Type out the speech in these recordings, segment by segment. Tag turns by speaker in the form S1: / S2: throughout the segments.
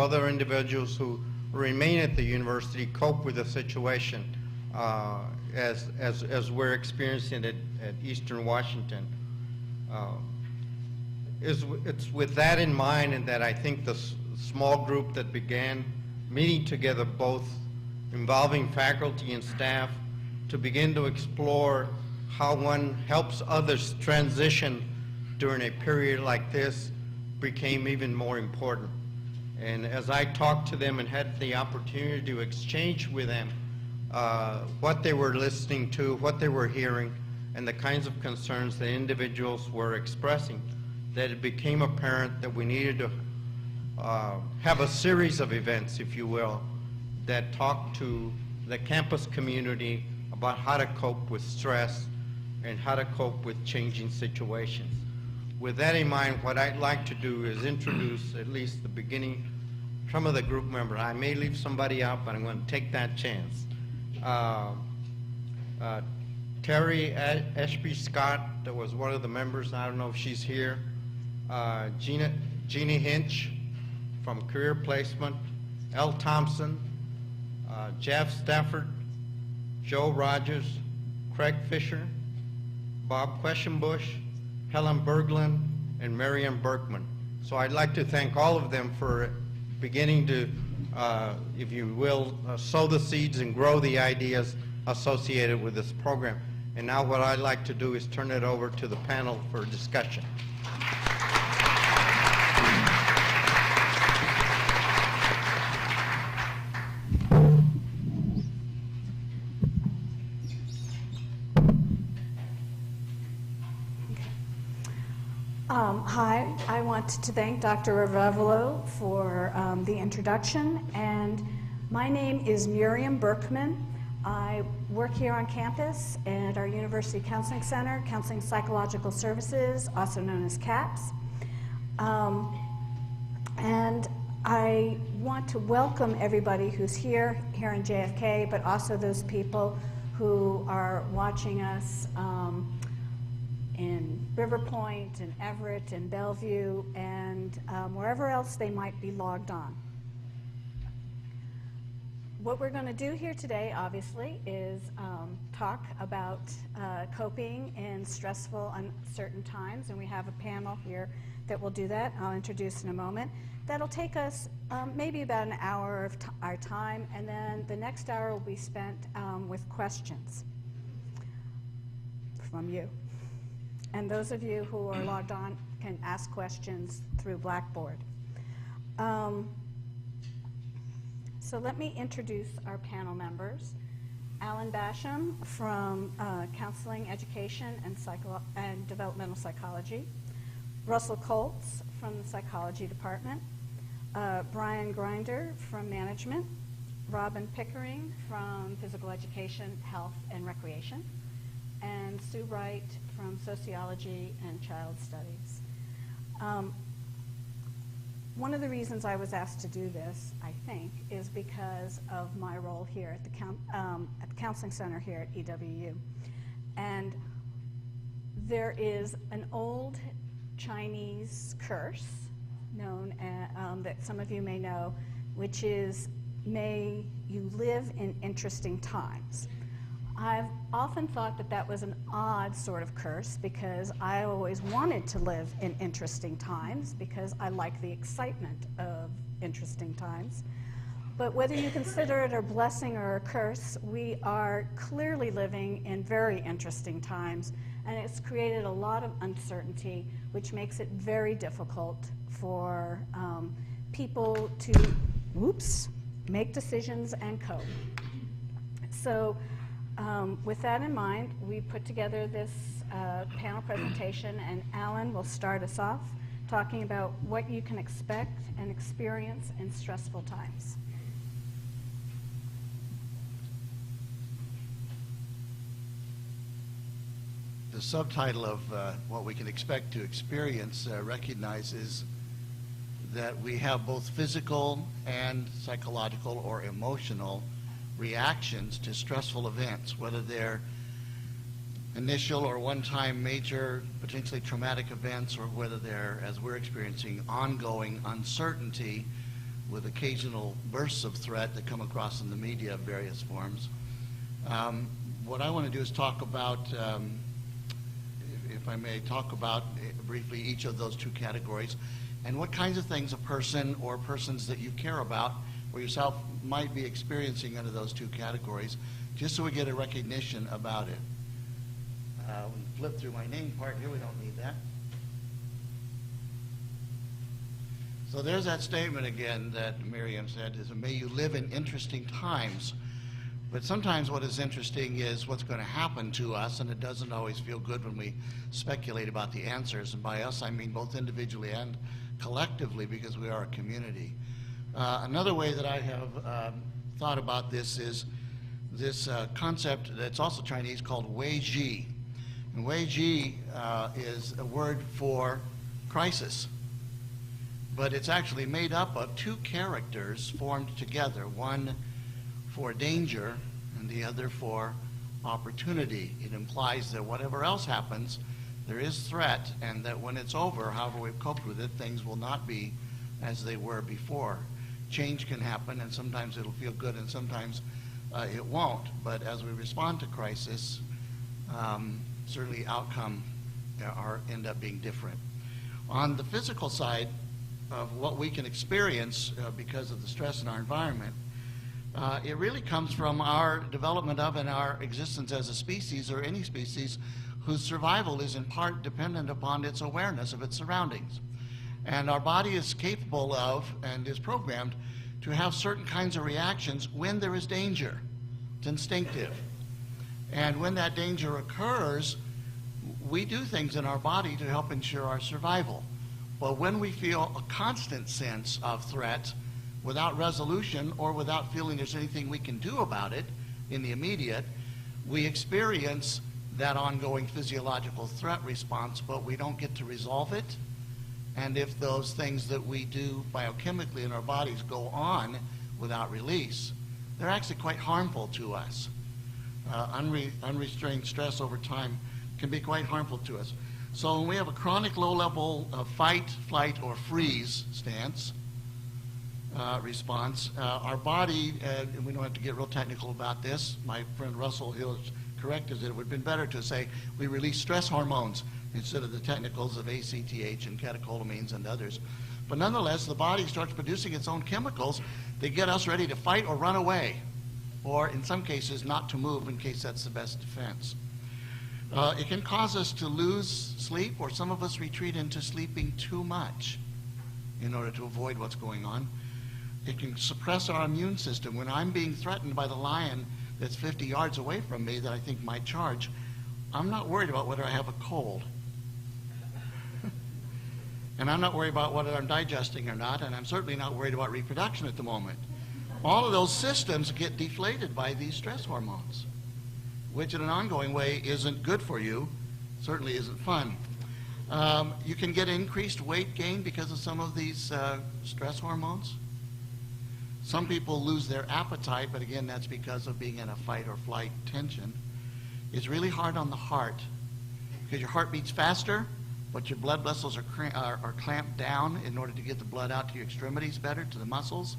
S1: other individuals who remain at the university cope with the situation as we're experiencing it at Eastern Washington. It's with that in mind, and that I think the small group that began meeting together, both involving faculty and staff, to begin to explore how one helps others transition during a period like this, became even more important. And as I talked to them and had the opportunity to exchange with them what they were listening to, what they were hearing, and the kinds of concerns that individuals were expressing, that it became apparent that we needed to have a series of events, if you will, that talk to the campus community about how to cope with stress and how to cope with changing situations. With that in mind, what I'd like to do is introduce at least the beginning, some of the group members. I may leave somebody out, but I'm going to take that chance. Terry Ashby Scott, that was one of the members. I don't know if she's here. Jeannie Hinch from Career Placement. L. Thompson. Jeff Stafford. Joe Rogers. Craig Fisher. Bob Queshenbush. Helen Berglund, and Marian Berkman. So I'd like to thank all of them for beginning to, if you will, sow the seeds and grow the ideas associated with this program. And now what I'd like to do is turn it over to the panel for discussion.
S2: Hi, I want to thank Dr. Ravelo for the introduction, and my name is Miriam Berkman. I work here on campus at our University Counseling Center, Counseling Psychological Services, also known as CAPS. And I want to welcome everybody who's here in JFK, but also those people who are watching us in River Point, and Everett, and Bellevue, and wherever else they might be logged on. What we're going to do here today, obviously, is talk about coping in stressful, uncertain times, and we have a panel here that will do that. I'll introduce in a moment. That'll take us maybe about an hour of our time, and then the next hour will be spent with questions from you. And those of you who are logged on can ask questions through Blackboard. So let me introduce our panel members. Alan Basham from Counseling, Education, and Developmental Psychology. Russell Colts from the Psychology Department. Brian Grinder from Management. Robin Pickering from Physical Education, Health, and Recreation. And Sue Wright from Sociology and Child Studies. One of the reasons I was asked to do this, I think, is because of my role here at the Counseling Center here at EWU. And there is an old Chinese curse known as, that some of you may know, which is, may you live in interesting times. I've often thought that that was an odd sort of curse because I always wanted to live in interesting times because I like the excitement of interesting times. But whether you consider it a blessing or a curse, we are clearly living in very interesting times, and it's created a lot of uncertainty, which makes it very difficult for people to, make decisions and cope. So with that in mind, we put together this panel presentation, and Alan will start us off talking about what you can expect and experience in stressful times.
S3: The subtitle of what we can expect to experience recognizes that we have both physical and psychological or emotional reactions to stressful events, whether they're initial or one-time major, potentially traumatic events, or whether they're, as we're experiencing, ongoing uncertainty. with occasional bursts of threat that come across in the media of various forms. What I want to do is talk about, if I may, talk about briefly each of those two categories and what kinds of things a person or persons that you care about or yourself might be experiencing under those two categories, just so we get a recognition about it. We flip through my name part here, we don't need that. So there's that statement again that Miriam said, is may you live in interesting times. But sometimes what is interesting is what's going to happen to us, and it doesn't always feel good when we speculate about the answers. And by us, I mean both individually and collectively, because we are a community. Another way that I have thought about this is this concept that's also Chinese called Wei Ji. And Wei Ji is a word for crisis. But it's actually made up of two characters formed together, one for danger and the other for opportunity. It implies that whatever else happens, there is threat, and that when it's over, however we've coped with it, things will not be as they were before. Change can happen, and sometimes it'll feel good, and sometimes it won't. But as we respond to crisis, certainly outcome end up being different. On the physical side of what we can experience because of the stress in our environment, it really comes from our development of and our existence as a species, or any species whose survival is in part dependent upon its awareness of its surroundings. And our body is capable of and is programmed to have certain kinds of reactions when there is danger. It's instinctive. And when that danger occurs, we do things in our body to help ensure our survival. But when we feel a constant sense of threat without resolution or without feeling there's anything we can do about it in the immediate, we experience that ongoing physiological threat response, but we don't get to resolve it. And if those things that we do biochemically in our bodies go on without release, they're actually quite harmful to us. Unrestrained stress over time can be quite harmful to us. So when we have a chronic low level of fight, flight, or freeze stance response, our body, and we don't have to get real technical about this, my friend Russell Hill corrected that it would have been better to say we release stress hormones instead of the technicals of ACTH and catecholamines and others. But nonetheless, the body starts producing its own chemicals that get us ready to fight or run away, or in some cases not to move in case that's the best defense. It can cause us to lose sleep, or some of us retreat into sleeping too much in order to avoid what's going on. It can suppress our immune system. When I'm being threatened by the lion that's 50 yards away from me that I think might charge, I'm not worried about whether I have a cold. And I'm not worried about whether I'm digesting or not, and I'm certainly not worried about reproduction at the moment. All of those systems get deflated by these stress hormones, which in an ongoing way isn't good for you, certainly isn't fun. You can get increased weight gain because of some of these stress hormones. Some people lose their appetite, but again, that's because of being in a fight or flight tension. It's really hard on the heart because your heart beats faster, but your blood vessels are clamped down in order to get the blood out to your extremities better, to the muscles.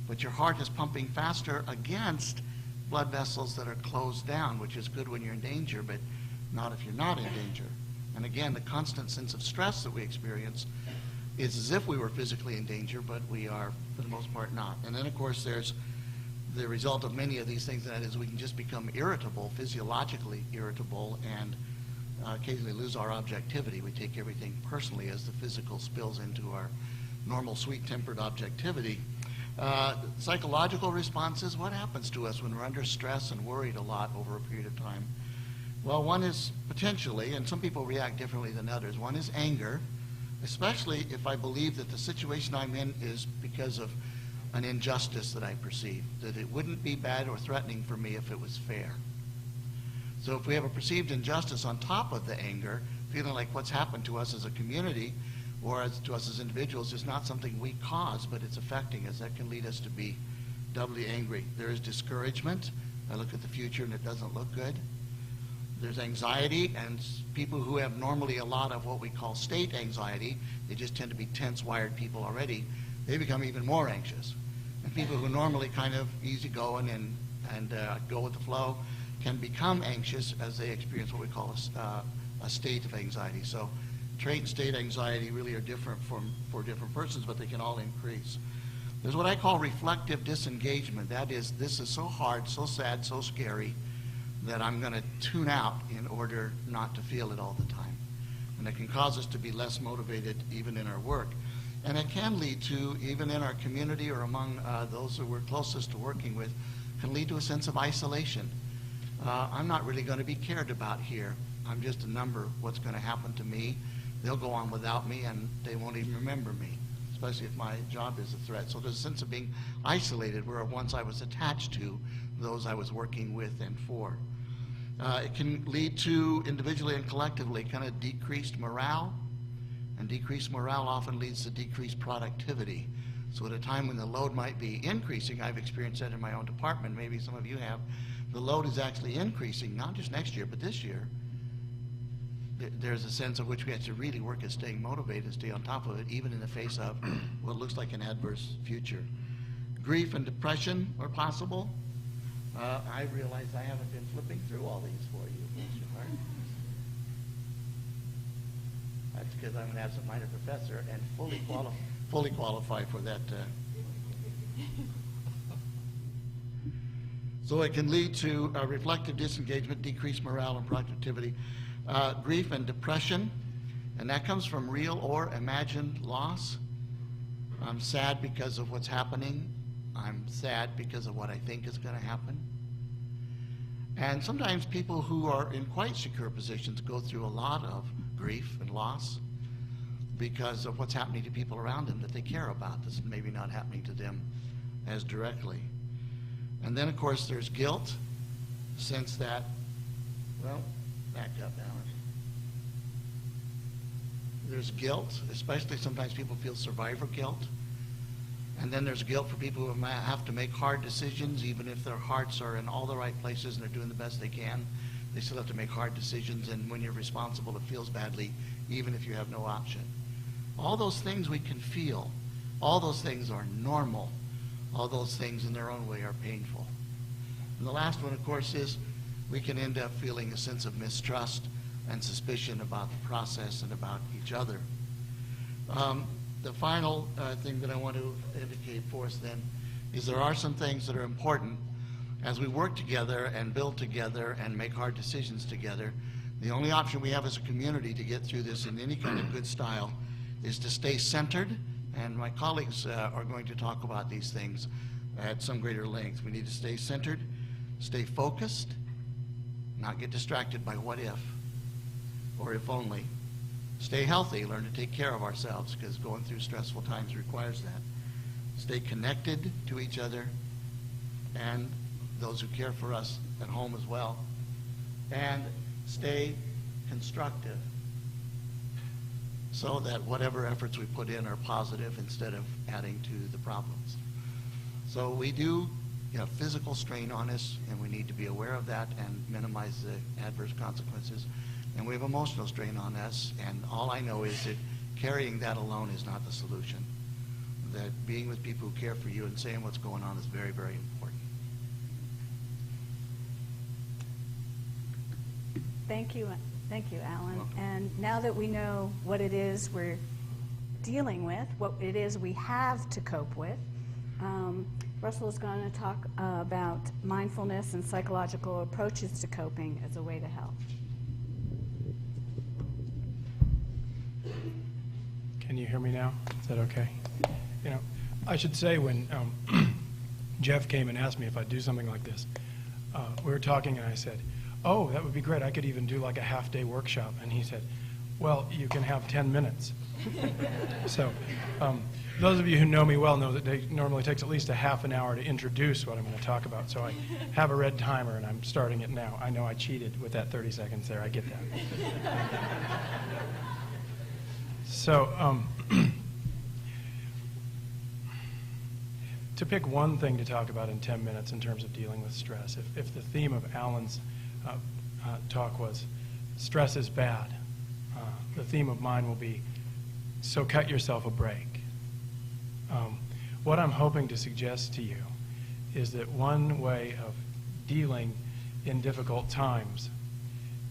S3: But your heart is pumping faster against blood vessels that are closed down, which is good when you're in danger, but not if you're not in danger. And again, the constant sense of stress that we experience is as if we were physically in danger, but we are, for the most part, not. And then, of course, there's the result of many of these things, and that is we can just become irritable, physiologically irritable, and occasionally lose our objectivity. We take everything personally as the physical spills into our normal sweet-tempered objectivity. Psychological responses, what happens to us when we're under stress and worried a lot over a period of time? Well, one is potentially, and some people react differently than others, one is anger, especially if I believe that the situation I'm in is because of an injustice that I perceive, that it wouldn't be bad or threatening for me if it was fair. So if we have a perceived injustice on top of the anger, feeling like what's happened to us as a community or to us as individuals is not something we cause, but it's affecting us, that can lead us to be doubly angry. There is discouragement. I look at the future and it doesn't look good. There's anxiety, and people who have normally a lot of what we call state anxiety, they just tend to be tense, wired people already. they become even more anxious. And people who normally kind of easygoing and go with the flow can become anxious as they experience what we call a state of anxiety. So trait and state anxiety really are different for different persons, but they can all increase. There's what I call reflective disengagement. That is, this is so hard, so sad, so scary that I'm going to tune out in order not to feel it all the time. And it can cause us to be less motivated even in our work. And it can lead to, even in our community or among those that we're closest to working with, can lead to a sense of isolation. I'm not really going to be cared about here. I'm just a number. What's going to happen to me? They'll go on without me, and they won't even remember me, especially if my job is a threat. So there's a sense of being isolated where once I was attached to those I was working with and for. It can lead to, individually and collectively, kind of decreased morale. And decreased morale often leads to decreased productivity. So at a time when the load might be increasing, I've experienced that in my own department, maybe some of you have, the load is actually increasing, not just next year, but this year. There's a sense of which we have to really work at staying motivated and stay on top of it, even in the face of what looks like an adverse future. Grief and depression are possible. I realize I haven't been flipping through all these for you. That's because I'm an absent-minded professor and fully qualified for that. So it can lead to reflective disengagement, decreased morale and productivity, grief and depression, and that comes from real or imagined loss. I'm sad because of what's happening. I'm sad because of what I think is going to happen. And sometimes people who are in quite secure positions go through a lot of grief and loss because of what's happening to people around them that they care about that's maybe not happening to them as directly. And then, of course, there's guilt, sense that, well, back up now. There's guilt, especially sometimes people feel survivor guilt. And then there's guilt for people who have to make hard decisions, even if their hearts are in all the right places and they're doing the best they can. They still have to make hard decisions, and when you're responsible, it feels badly, even if you have no option. All those things we can feel. All those things are normal. All those things in their own way are painful. And the last one, of course, is we can end up feeling a sense of mistrust and suspicion about the process and about each other. The final thing that I want to indicate for us then is there are some things that are important as we work together and build together and make hard decisions together. The only option we have as a community to get through this in any kind of good style is to stay centered, and my colleagues are going to talk about these things at some greater length. We need to stay centered, stay focused, not get distracted by what if or if only. Stay healthy, learn to take care of ourselves, because going through stressful times requires that. Stay connected to each other and those who care for us at home as well. And stay constructive so that whatever efforts we put in are positive instead of adding to the problems. So we do physical strain on us, and we need to be aware of that and minimize the adverse consequences. And we have emotional strain on us, and all I know is that carrying that alone is not the solution. That being with people who care for you and saying what's going on is very, very important.
S2: Thank you, Alan. And now that we know what it is we're dealing with, what it is we have to cope with, Russell is going to talk about mindfulness and psychological approaches to coping as a way to help.
S4: Can you hear me now? Is that okay? I should say when Jeff came and asked me if I'd do something like this, we were talking and I said, oh, that would be great. I could even do like a half-day workshop. And he said, well, you can have 10 minutes. So those of you who know me well know that it normally takes at least a half an hour to introduce what I'm going to talk about. So I have a red timer and I'm starting it now. I know I cheated with that 30 seconds there. I get that. So to pick one thing to talk about in 10 minutes in terms of dealing with stress, if the theme of Alan's talk was stress is bad, the theme of mine will be so cut yourself a break. What I'm hoping to suggest to you is that one way of dealing in difficult times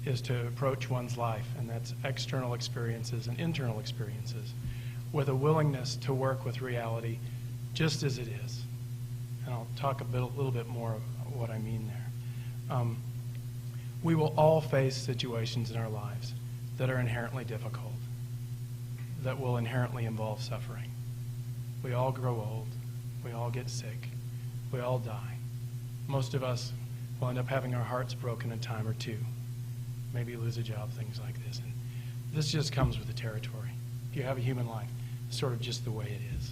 S4: is to approach one's life, and that's external experiences and internal experiences, with a willingness to work with reality just as it is. And I'll talk a little bit more of what I mean there. We will all face situations in our lives that are inherently difficult, that will inherently involve suffering. We all grow old. We all get sick. We all die. Most of us will end up having our hearts broken a time or two, maybe lose a job, things like this. And this just comes with the territory. If you have a human life, it's sort of just the way it is.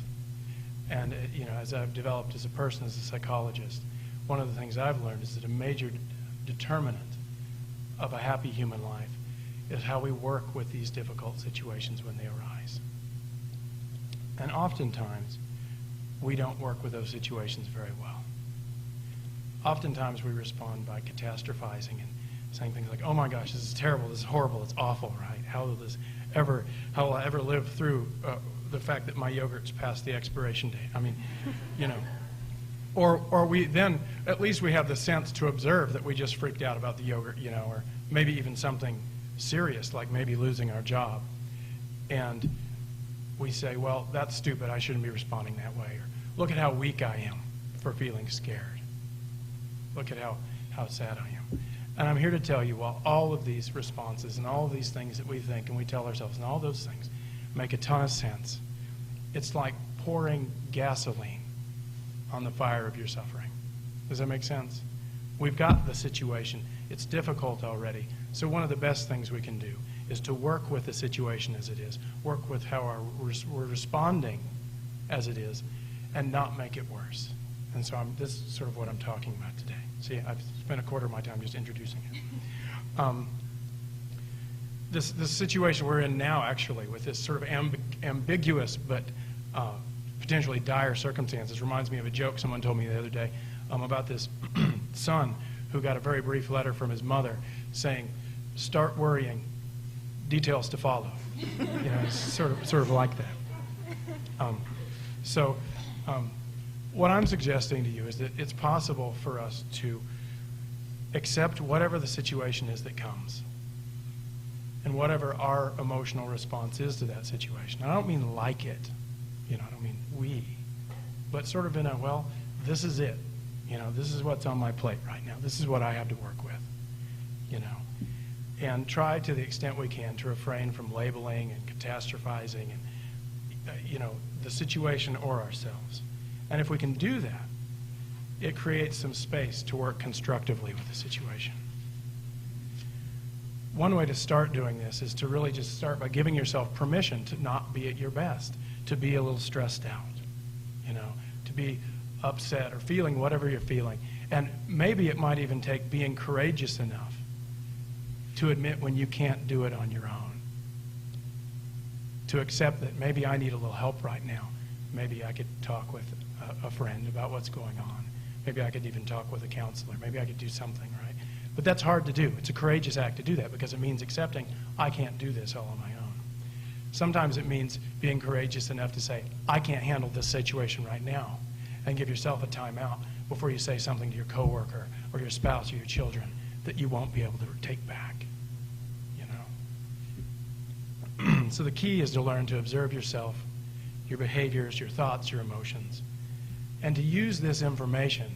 S4: And as I've developed as a person, as a psychologist, one of the things I've learned is that a major determinant of a happy human life is how we work with these difficult situations when they arise. And oftentimes, we don't work with those situations very well. Oftentimes, we respond by catastrophizing and saying things like, oh my gosh, this is terrible, this is horrible, it's awful, right? How will I ever live through the fact that my yogurt's past the expiration date? I mean, Or we then, at least we have the sense to observe that we just freaked out about the yogurt, or maybe even something serious, like maybe losing our job. And we say, well, that's stupid, I shouldn't be responding that way. Or look at how weak I am for feeling scared. Look at how sad I am. And I'm here to tell you, while all of these responses and all of these things that we think and we tell ourselves and all those things make a ton of sense, it's like pouring gasoline on the fire of your suffering. Does that make sense? We've got the situation. It's difficult already. So one of the best things we can do is to work with the situation as it is, work with how we're responding as it is, and not make it worse. And so this is sort of what I'm talking about today. See, I've spent a quarter of my time just introducing it. This situation we're in now, actually, with this sort of ambiguous but potentially dire circumstances, reminds me of a joke someone told me the other day about this son who got a very brief letter from his mother saying, "Start worrying, details to follow." It's sort of like that. What I'm suggesting to you is that it's possible for us to accept whatever the situation is that comes and whatever our emotional response is to that situation. I don't mean like it, I don't mean we, but sort of in a, well, this is it. This is what's on my plate right now. This is what I have to work with, and try to the extent we can to refrain from labeling and catastrophizing and, the situation or ourselves. And if we can do that, it creates some space to work constructively with the situation. One way to start doing this is to really just start by giving yourself permission to not be at your best, to be a little stressed out, to be upset or feeling whatever you're feeling. And maybe it might even take being courageous enough to admit when you can't do it on your own, to accept that maybe I need a little help right now. Maybe I could talk with a friend about what's going on. Maybe I could even talk with a counselor. Maybe I could do something, right? But that's hard to do. It's a courageous act to do that because it means accepting I can't do this all on my own. Sometimes it means being courageous enough to say, I can't handle this situation right now, and give yourself a timeout before you say something to your coworker or your spouse or your children that you won't be able to take back. So the key is to learn to observe yourself, your behaviors, your thoughts, your emotions, and to use this information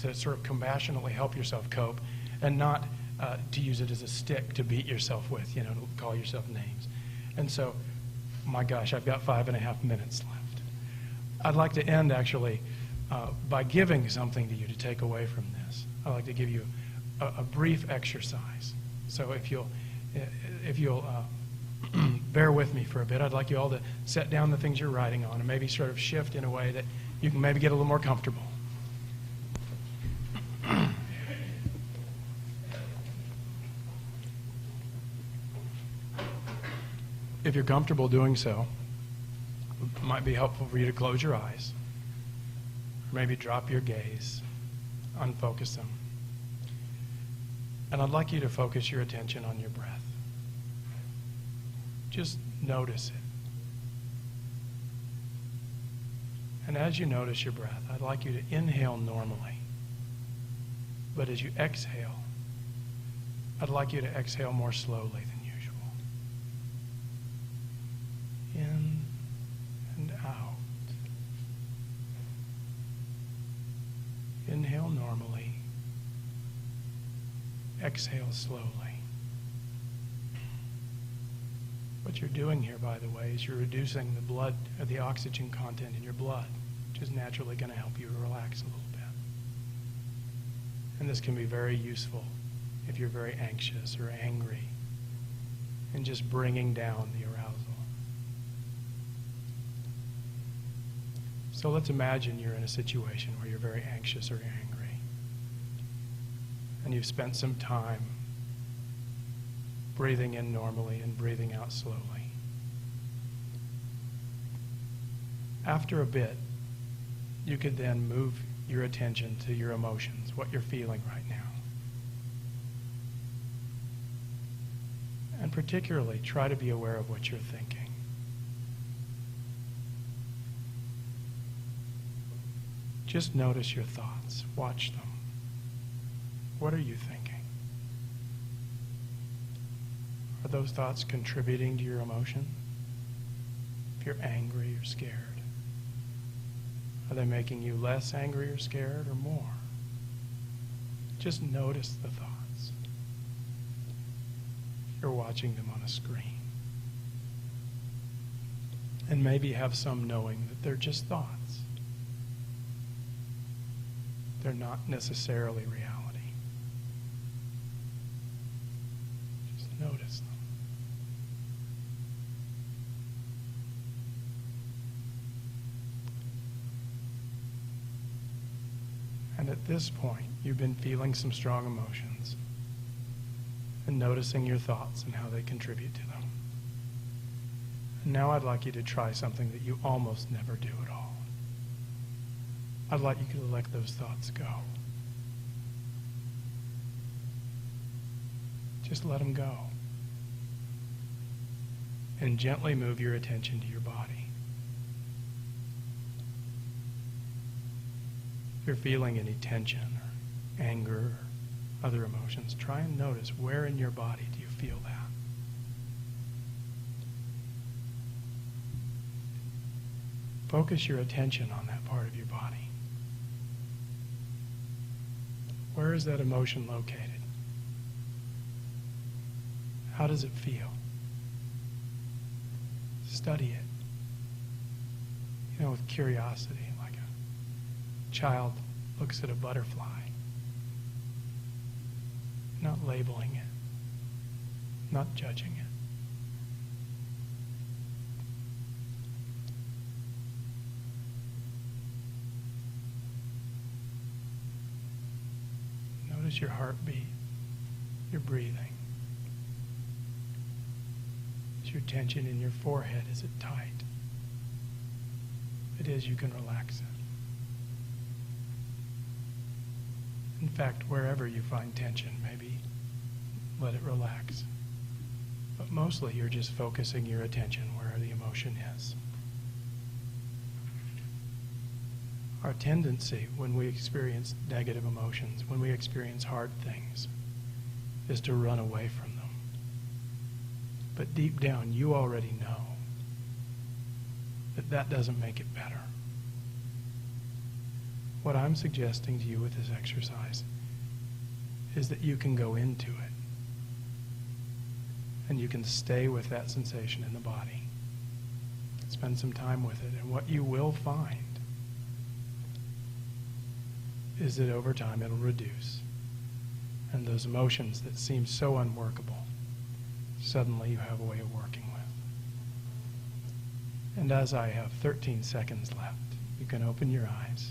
S4: to sort of compassionately help yourself cope, and not to use it as a stick to beat yourself with, to call yourself names. And so, my gosh, I've got 5.5 minutes left. I'd like to end, actually, by giving something to you to take away from this. I'd like to give you a brief exercise. So if you'll bear with me for a bit, I'd like you all to set down the things you're writing on and maybe sort of shift in a way that you can maybe get a little more comfortable. If you're comfortable doing so, it might be helpful for you to close your eyes, or maybe drop your gaze, unfocus them. And I'd like you to focus your attention on your breath. Just notice it. And as you notice your breath, I'd like you to inhale normally. But as you exhale, I'd like you to exhale more slowly than usual. In and out. Inhale normally. Exhale slowly. What you're doing here, by the way, is you're reducing the blood, or the oxygen content in your blood, which is naturally going to help you relax a little bit. And this can be very useful if you're very anxious or angry, and just bringing down the arousal. So let's imagine you're in a situation where you're very anxious or angry, and you've spent some time breathing in normally and breathing out slowly. After a bit, you could then move your attention to your emotions, what you're feeling right now. And particularly, try to be aware of what you're thinking. Just notice your thoughts. Watch them. What are you thinking? Are those thoughts contributing to your emotion? If you're angry or scared, are they making you less angry or scared or more? Just notice the thoughts. You're watching them on a screen. And maybe have some knowing that they're just thoughts. They're not necessarily reality. Just notice them. And at this point, you've been feeling some strong emotions and noticing your thoughts and how they contribute to them. And now I'd like you to try something that you almost never do at all. I'd like you to let those thoughts go. Just let them go. And gently move your attention to your body. If you're feeling any tension or anger or other emotions, try and notice where in your body do you feel that. Focus your attention on that part of your body. Where is that emotion located? How does it feel? Study it. You know, with curiosity, like a child looks at a butterfly, not labeling it, not judging it. Notice your heartbeat, your breathing. Is your tension in your forehead, is it tight? If it is, you can relax it. In fact, wherever you find tension, maybe let it relax. But mostly you're just focusing your attention where the emotion is. Our tendency when we experience negative emotions, when we experience hard things, is to run away from them. But deep down, you already know that that doesn't make it better. What I'm suggesting to you with this exercise is that you can go into it and you can stay with that sensation in the body. Spend some time with it, and what you will find is that over time it'll reduce. And those emotions that seem so unworkable, suddenly you have a way of working with. And as I have 13 seconds left, you can open your eyes.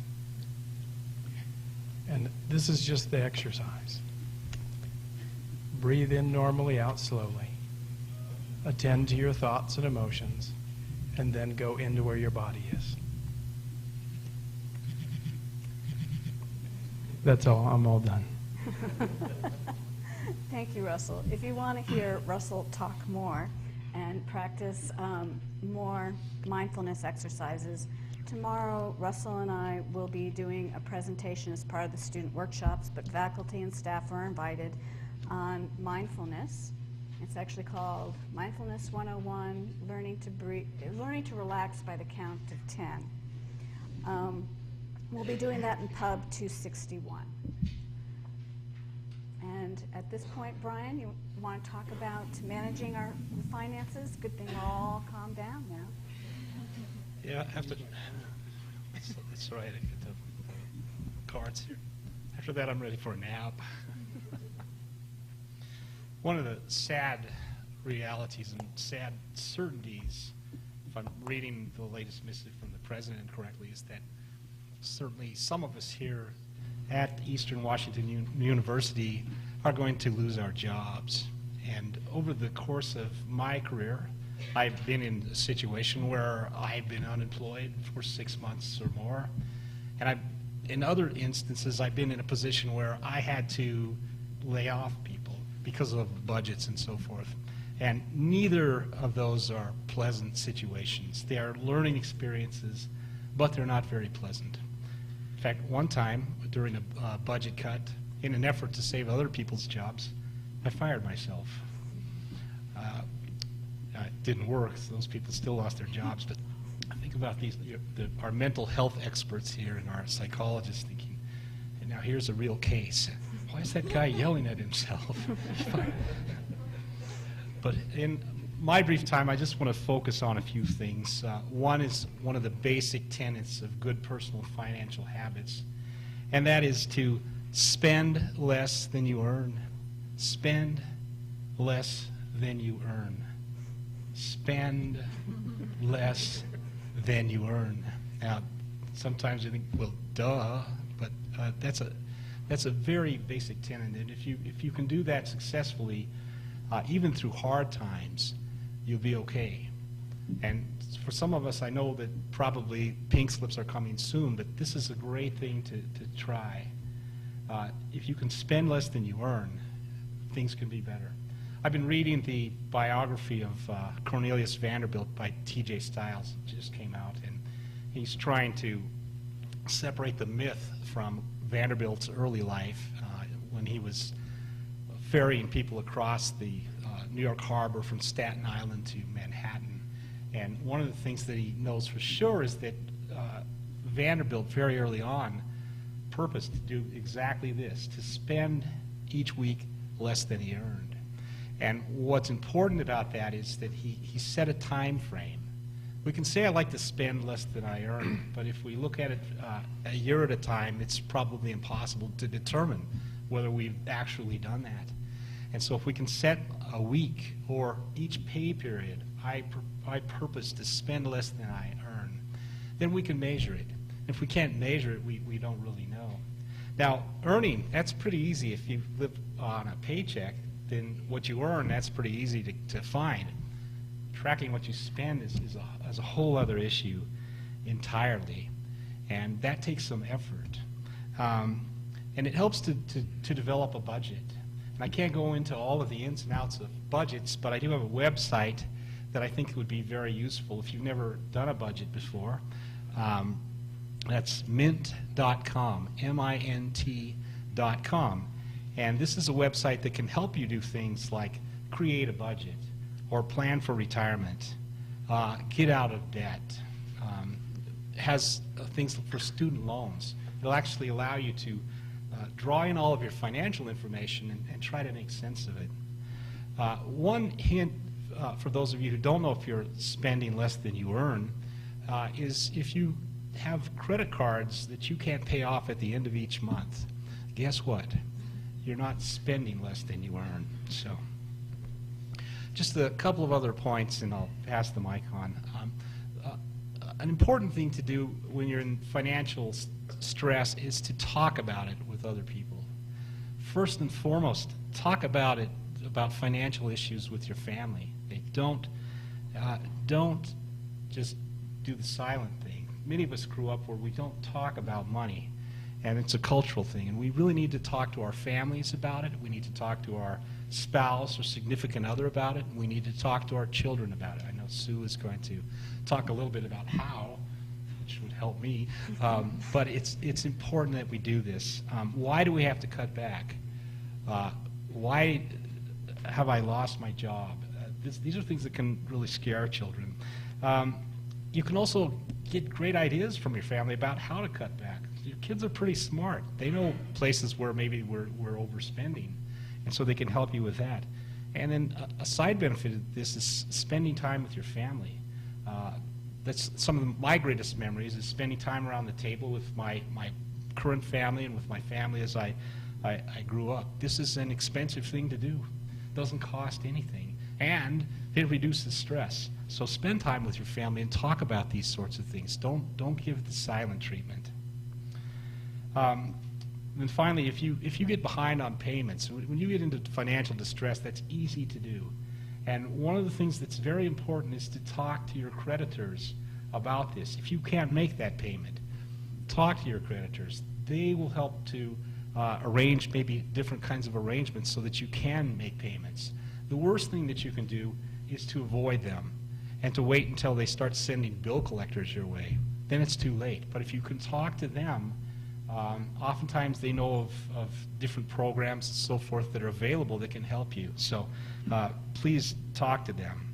S4: And this is just the exercise. Breathe in normally, out slowly. Attend to your thoughts and emotions, and then go into where your body is. That's all. I'm all done.
S2: Thank you, Russell. If you want to hear Russell talk more and practice more mindfulness exercises, Tomorrow, Russell and I will be doing a presentation as part of the student workshops, but faculty and staff are invited on mindfulness. It's actually called Mindfulness 101, Learning to Relax by the Count of 10. We'll be doing that in Pub 261. And at this point, Brian, you want to talk about managing our finances? Good thing we're all calmed down now.
S5: Yeah, after that's right. I get the cards here. After that, I'm ready for a nap. One of the sad realities and sad certainties, if I'm reading the latest missive from the president correctly, is that certainly some of us here at Eastern Washington University are going to lose our jobs. And over the course of my career, I've been in a situation where I've been unemployed for 6 months or more. And in other instances, I've been in a position where I had to lay off people because of budgets and so forth. And neither of those are pleasant situations. They are learning experiences, but they're not very pleasant. In fact, one time during a budget cut, in an effort to save other people's jobs, I fired myself. It didn't work, so those people still lost their jobs, but I think about our mental health experts here and our psychologists thinking, and now here's a real case. Why is that guy yelling at himself? But in my brief time, I just want to focus on a few things. One is one of the basic tenets of good personal financial habits, and that is to spend less than you earn. Spend less than you earn. Spend less than you earn. Now, sometimes you think, well, duh, but that's a very basic tenet. And if you can do that successfully, even through hard times, you'll be okay. And for some of us, I know that probably pink slips are coming soon, but this is a great thing to try. If you can spend less than you earn, things can be better. I've been reading the biography of Cornelius Vanderbilt by T.J. Stiles. It just came out, and he's trying to separate the myth from Vanderbilt's early life when he was ferrying people across the New York Harbor from Staten Island to Manhattan. And one of the things that he knows for sure is that Vanderbilt very early on purposed to do exactly this, to spend each week less than he earned. And what's important about that is that he set a time frame. We can say I like to spend less than I earn, but if we look at it a year at a time, it's probably impossible to determine whether we've actually done that. And so if we can set a week or each pay period, I purpose to spend less than I earn, then we can measure it. If we can't measure it, we don't really know. Now, earning, that's pretty easy. If you live on a paycheck, then what you earn, that's pretty easy to find. Tracking what you spend is a whole other issue entirely, and that takes some effort. And it helps to develop a budget. And I can't go into all of the ins and outs of budgets, but I do have a website that I think would be very useful if you've never done a budget before. That's mint.com, MINT.com. And this is a website that can help you do things like create a budget or plan for retirement, get out of debt. It has things for student loans. It'll actually allow you to draw in all of your financial information and try to make sense of it. One hint for those of you who don't know if you're spending less than you earn is if you have credit cards that you can't pay off at the end of each month, guess what? You're not spending less than you earn. So, just a couple of other points, and I'll pass the mic on. An important thing to do when you're in financial stress is to talk about it with other people. First and foremost, talk about it, about financial issues with your family. Don't just do the silent thing. Many of us grew up where we don't talk about money, and it's a cultural thing, and we really need to talk to our families about it. We need to talk to our spouse or significant other about it, and we need to talk to our children about it. I know Sue is going to talk a little bit about how, which would help me. But it's important that we do this. Why do we have to cut back? Why have I lost my job? These are things that can really scare our children. You can also get great ideas from your family about how to cut back. Your kids are pretty smart. They know places where maybe we're overspending, and so they can help you with that. And then a side benefit of this is spending time with your family. That's some of my greatest memories, is spending time around the table with my current family and with my family as I grew up. This is an expensive thing to do. It doesn't cost anything, and it reduces stress. So spend time with your family and talk about these sorts of things. Don't give it the silent treatment. And finally, if you get behind on payments, when you get into financial distress, that's easy to do. And one of the things that's very important is to talk to your creditors about this. If you can't make that payment, talk to your creditors. They will help to arrange maybe different kinds of arrangements so that you can make payments. The worst thing that you can do is to avoid them and to wait until they start sending bill collectors your way. Then it's too late. But if you can talk to them, oftentimes they know of different programs and so forth that are available that can help you. So please talk to them.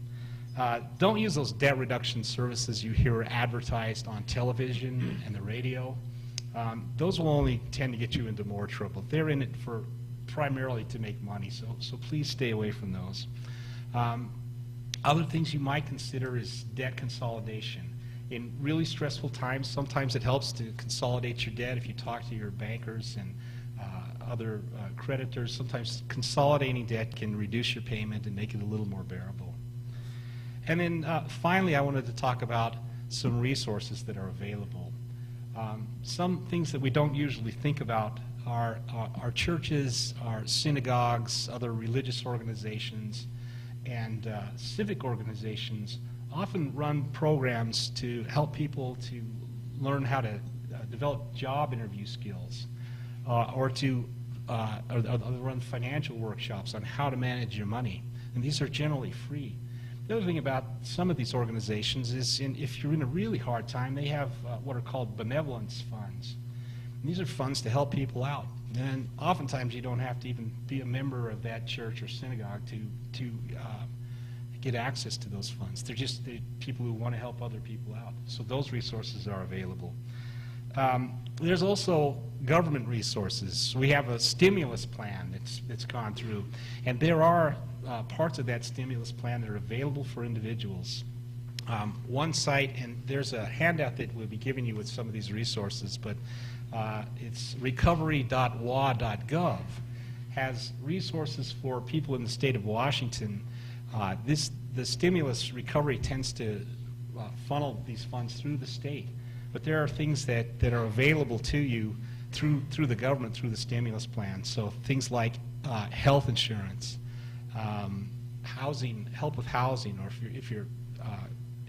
S5: Don't use those debt reduction services you hear advertised on television and the radio. Those will only tend to get you into more trouble. They're in it for primarily to make money, so please stay away from those. Other things you might consider is debt consolidation. In really stressful times, sometimes it helps to consolidate your debt if you talk to your bankers and other creditors. Sometimes consolidating debt can reduce your payment and make it a little more bearable. And then finally, I wanted to talk about some resources that are available. Some things that we don't usually think about are our churches, our synagogues, other religious organizations, and civic organizations often run programs to help people to learn how to develop job interview skills, or to run financial workshops on how to manage your money. And these are generally free. The other thing about some of these organizations is if you're in a really hard time, they have what are called benevolence funds. And these are funds to help people out. And oftentimes you don't have to even be a member of that church or synagogue to get access to those funds. They're just people who want to help other people out. So those resources are available. There's also government resources. We have a stimulus plan that's gone through, and there are parts of that stimulus plan that are available for individuals. One site, and there's a handout that we'll be giving you with some of these resources, but it's recovery.wa.gov, has resources for people in the state of Washington. The stimulus recovery tends to funnel these funds through the state, but there are things that are available to you through the government, through the stimulus plan. So things like health insurance, housing, help with housing, or if you're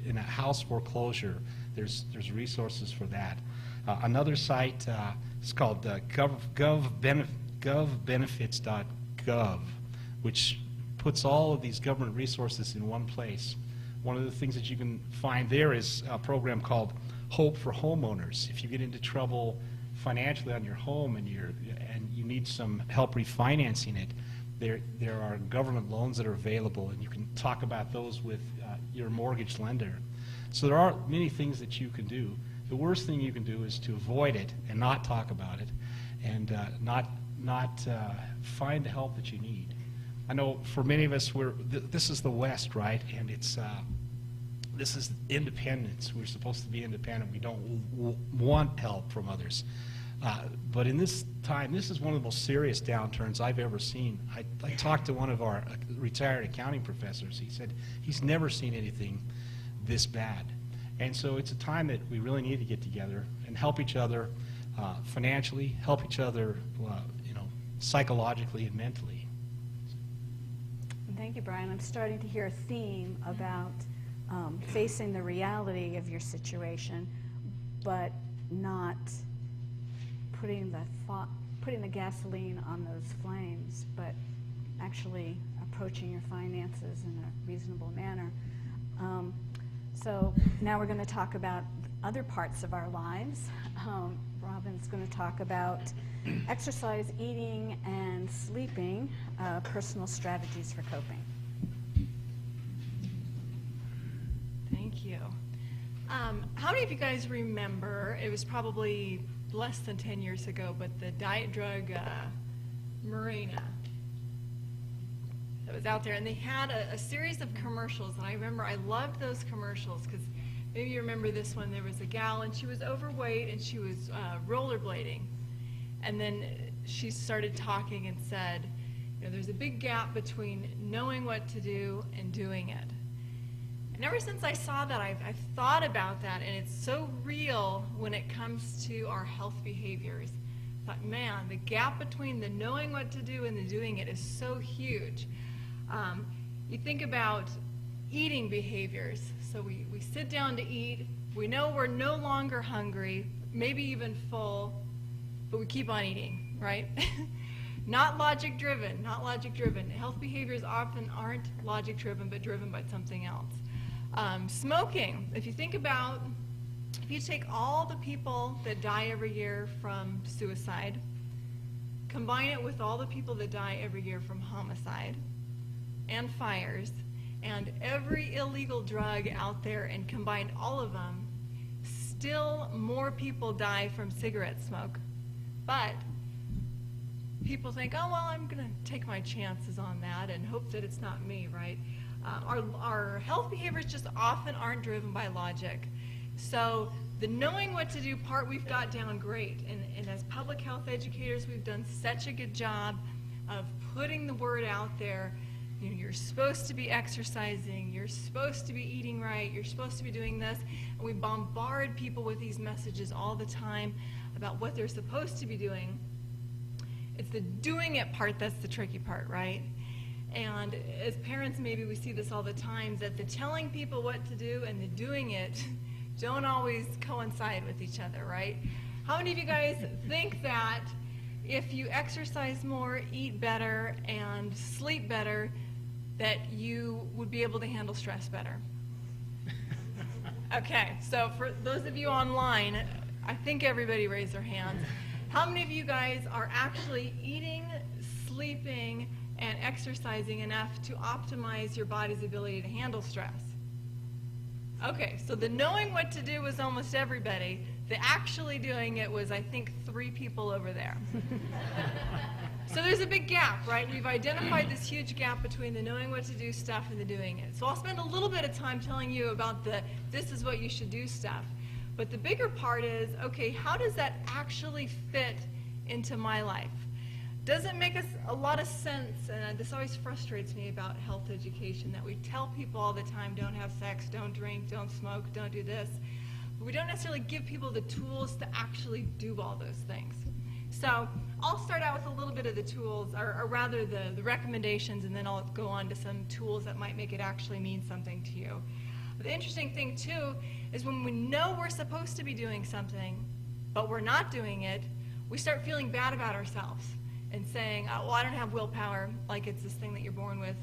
S5: in a house foreclosure, there's resources for that. Another site is called govbenefits.gov, which puts all of these government resources in one place. One of the things that you can find there is a program called Hope for Homeowners. If you get into trouble financially on your home and you need some help refinancing it, there are government loans that are available, and you can talk about those with your mortgage lender. So there are many things that you can do. The worst thing you can do is to avoid it and not talk about it, and not find the help that you need. I know for many of us, this is the West, right? And this is independence. We're supposed to be independent. We don't want help from others. But in this time, this is one of the most serious downturns I've ever seen. I talked to one of our retired accounting professors. He said he's never seen anything this bad. And so it's a time that we really need to get together and help each other financially, help each other psychologically and mentally.
S2: Thank you, Brian. I'm starting to hear a theme about facing the reality of your situation, but not putting the gasoline on those flames, but actually approaching your finances in a reasonable manner. So now we're going to talk about other parts of our lives. Robin's going to talk about exercise, eating, and sleeping, personal strategies for coping.
S6: Thank you. How many of you guys remember, it was probably less than 10 years ago, but the diet drug Marina that was out there, and they had a series of commercials, and I remember I loved those commercials because maybe you remember this one. There was a gal, and she was overweight, and she was rollerblading, and then she started talking and said, you know, there's a big gap between knowing what to do and doing it. And ever since I saw that, I've thought about that, and it's so real when it comes to our health behaviors. I thought, man, the gap between the knowing what to do and the doing it is so huge. You think about eating behaviors. So we sit down to eat. We know we're no longer hungry, maybe even full, but we keep on eating, right? Not logic driven, not logic driven. Health behaviors often aren't logic driven, but driven by something else. Smoking, if you think about, if you take all the people that die every year from suicide, combine it with all the people that die every year from homicide and fires, and every illegal drug out there, and combine all of them, still more people die from cigarette smoke. But people think, oh, well, I'm going to take my chances on that and hope that it's not me, right? Our health behaviors just often aren't driven by logic. So the knowing what to do part we've got down great. And as public health educators, we've done such a good job of putting the word out there. You know, you're supposed to be exercising, you're supposed to be eating right, you're supposed to be doing this. And we bombard people with these messages all the time about what they're supposed to be doing. It's the doing it part that's the tricky part, right? And as parents, maybe we see this all the time, that the telling people what to do and the doing it don't always coincide with each other, right? How many of you guys think that if you exercise more, eat better, and sleep better, that you would be able to handle stress better? Okay, so for those of you online, I think everybody raised their hands. How many of you guys are actually eating, sleeping, and exercising enough to optimize your body's ability to handle stress? Okay, so the knowing what to do was almost everybody. The actually doing it was, I think, 3 people over there. So there's a big gap, right? We've identified this huge gap between the knowing what to do stuff and the doing it. So I'll spend a little bit of time telling you about the this is what you should do stuff. But the bigger part is, okay, how does that actually fit into my life? Does it make a lot of sense? And this always frustrates me about health education, that we tell people all the time, don't have sex, don't drink, don't smoke, don't do this. But we don't necessarily give people the tools to actually do all those things. So I'll start out with a little bit of the tools, or rather the recommendations, and then I'll go on to some tools that might make it actually mean something to you. But the interesting thing, too, is when we know we're supposed to be doing something, but we're not doing it, we start feeling bad about ourselves and saying, oh, well, I don't have willpower, like it's this thing that you're born with,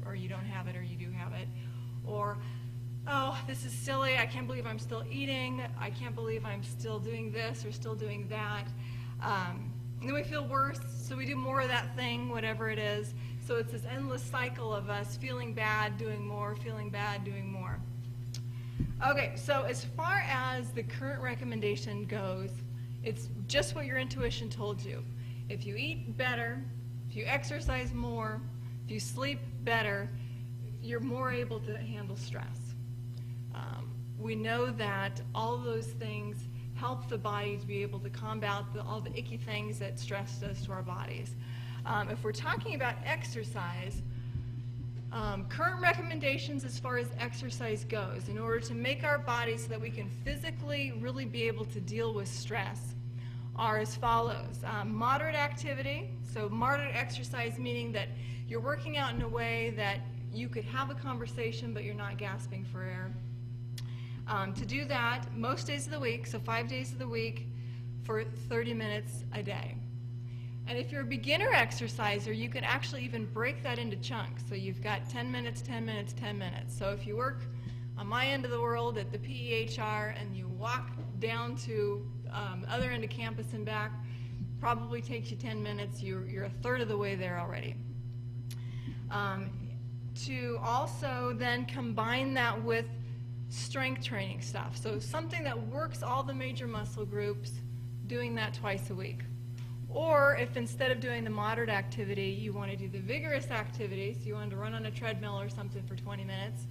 S6: or you don't have it, or you do have it. Or, oh, this is silly, I can't believe I'm still eating, I can't believe I'm still doing this or still doing that. And then we feel worse, so we do more of that thing, whatever it is. So it's this endless cycle of us feeling bad, doing more, feeling bad, doing more. Okay, so as far as the current recommendation goes, it's just what your intuition told you. If you eat better, if you exercise more, if you sleep better, you're more able to handle stress. We know that all of those things help the body to be able to combat all the icky things that stress does to our bodies. If we're talking about exercise, current recommendations as far as exercise goes, in order to make our bodies so that we can physically really be able to deal with stress, are as follows. Moderate activity, so moderate exercise meaning that you're working out in a way that you could have a conversation but you're not gasping for air. To do that most days of the week, so 5 days of the week, for 30 minutes a day. And if you're a beginner exerciser, you can actually even break that into chunks. So you've got 10 minutes, 10 minutes, 10 minutes. So if you work on my end of the world at the PEHR and you walk down to other end of campus and back, probably takes you 10 minutes. You're a third of the way there already. To also then combine that with strength training stuff. So something that works all the major muscle groups, doing that twice a week. Or if instead of doing the moderate activity, you want to do the vigorous activity, so you want to run on a treadmill or something for 20 minutes,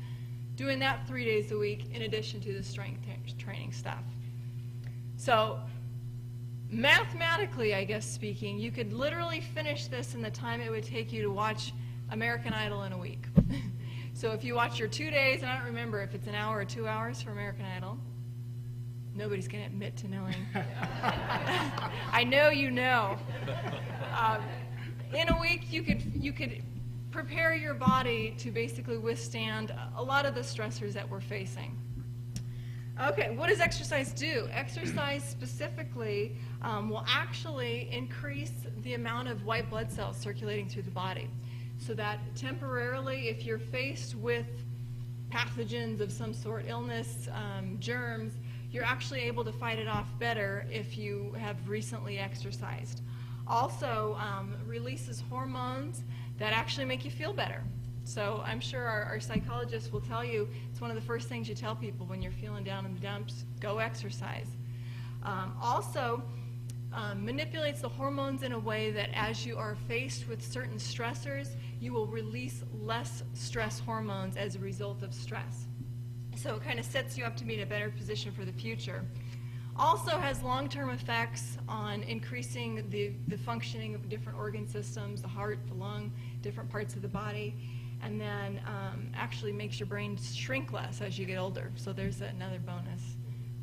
S6: doing that 3 days a week in addition to the strength training stuff. So mathematically, I guess speaking, you could literally finish this in the time it would take you to watch American Idol in a week. So if you watch your 2 days, and I don't remember if it's an hour or 2 hours for American Idol. Nobody's going to admit to knowing. I know you know. In a week, you could prepare your body to basically withstand a lot of the stressors that we're facing. Okay, what does exercise do? Exercise specifically will actually increase the amount of white blood cells circulating through the body, so that temporarily, if you're faced with pathogens of some sort, illness, germs, you're actually able to fight it off better if you have recently exercised. Also releases hormones that actually make you feel better. So I'm sure our psychologists will tell you it's one of the first things you tell people when you're feeling down in the dumps, go exercise. Also manipulates the hormones in a way that as you are faced with certain stressors, you will release less stress hormones as a result of stress. So it kind of sets you up to be in a better position for the future. Also has long-term effects on increasing the functioning of different organ systems, the heart, the lung, different parts of the body, and then actually makes your brain shrink less as you get older. So there's another bonus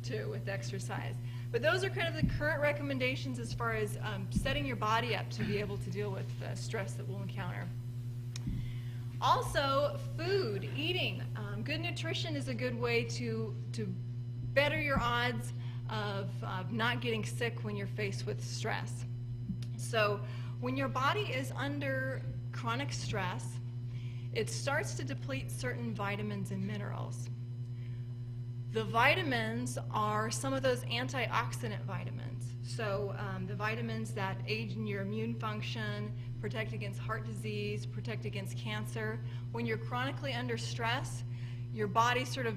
S6: too with exercise. But those are kind of the current recommendations as far as setting your body up to be able to deal with the stress that we'll encounter. Also, food, eating. Good nutrition is a good way to better your odds of not getting sick when you're faced with stress. So when your body is under chronic stress, it starts to deplete certain vitamins and minerals. The vitamins are some of those antioxidant vitamins. So the vitamins that aid in your immune function, protect against heart disease, protect against cancer. When you're chronically under stress, your body sort of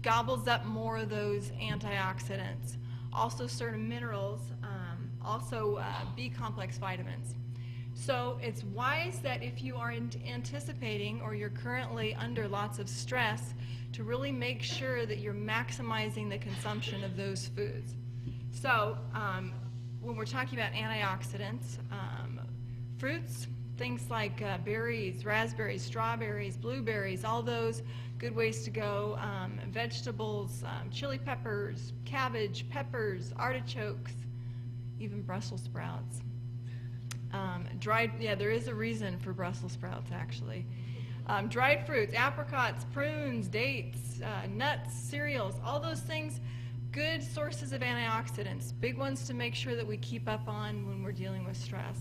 S6: gobbles up more of those antioxidants. Also certain minerals, also B-complex vitamins. So it's wise that if you are anticipating or you're currently under lots of stress, to really make sure that you're maximizing the consumption of those foods. So when we're talking about antioxidants, fruits, things like berries, raspberries, strawberries, blueberries, all those good ways to go. Vegetables, chili peppers, cabbage, peppers, artichokes, even Brussels sprouts. Dried, yeah, there is a reason for Brussels sprouts actually. Dried fruits, apricots, prunes, dates, nuts, cereals, all those things, good sources of antioxidants, big ones to make sure that we keep up on when we're dealing with stress.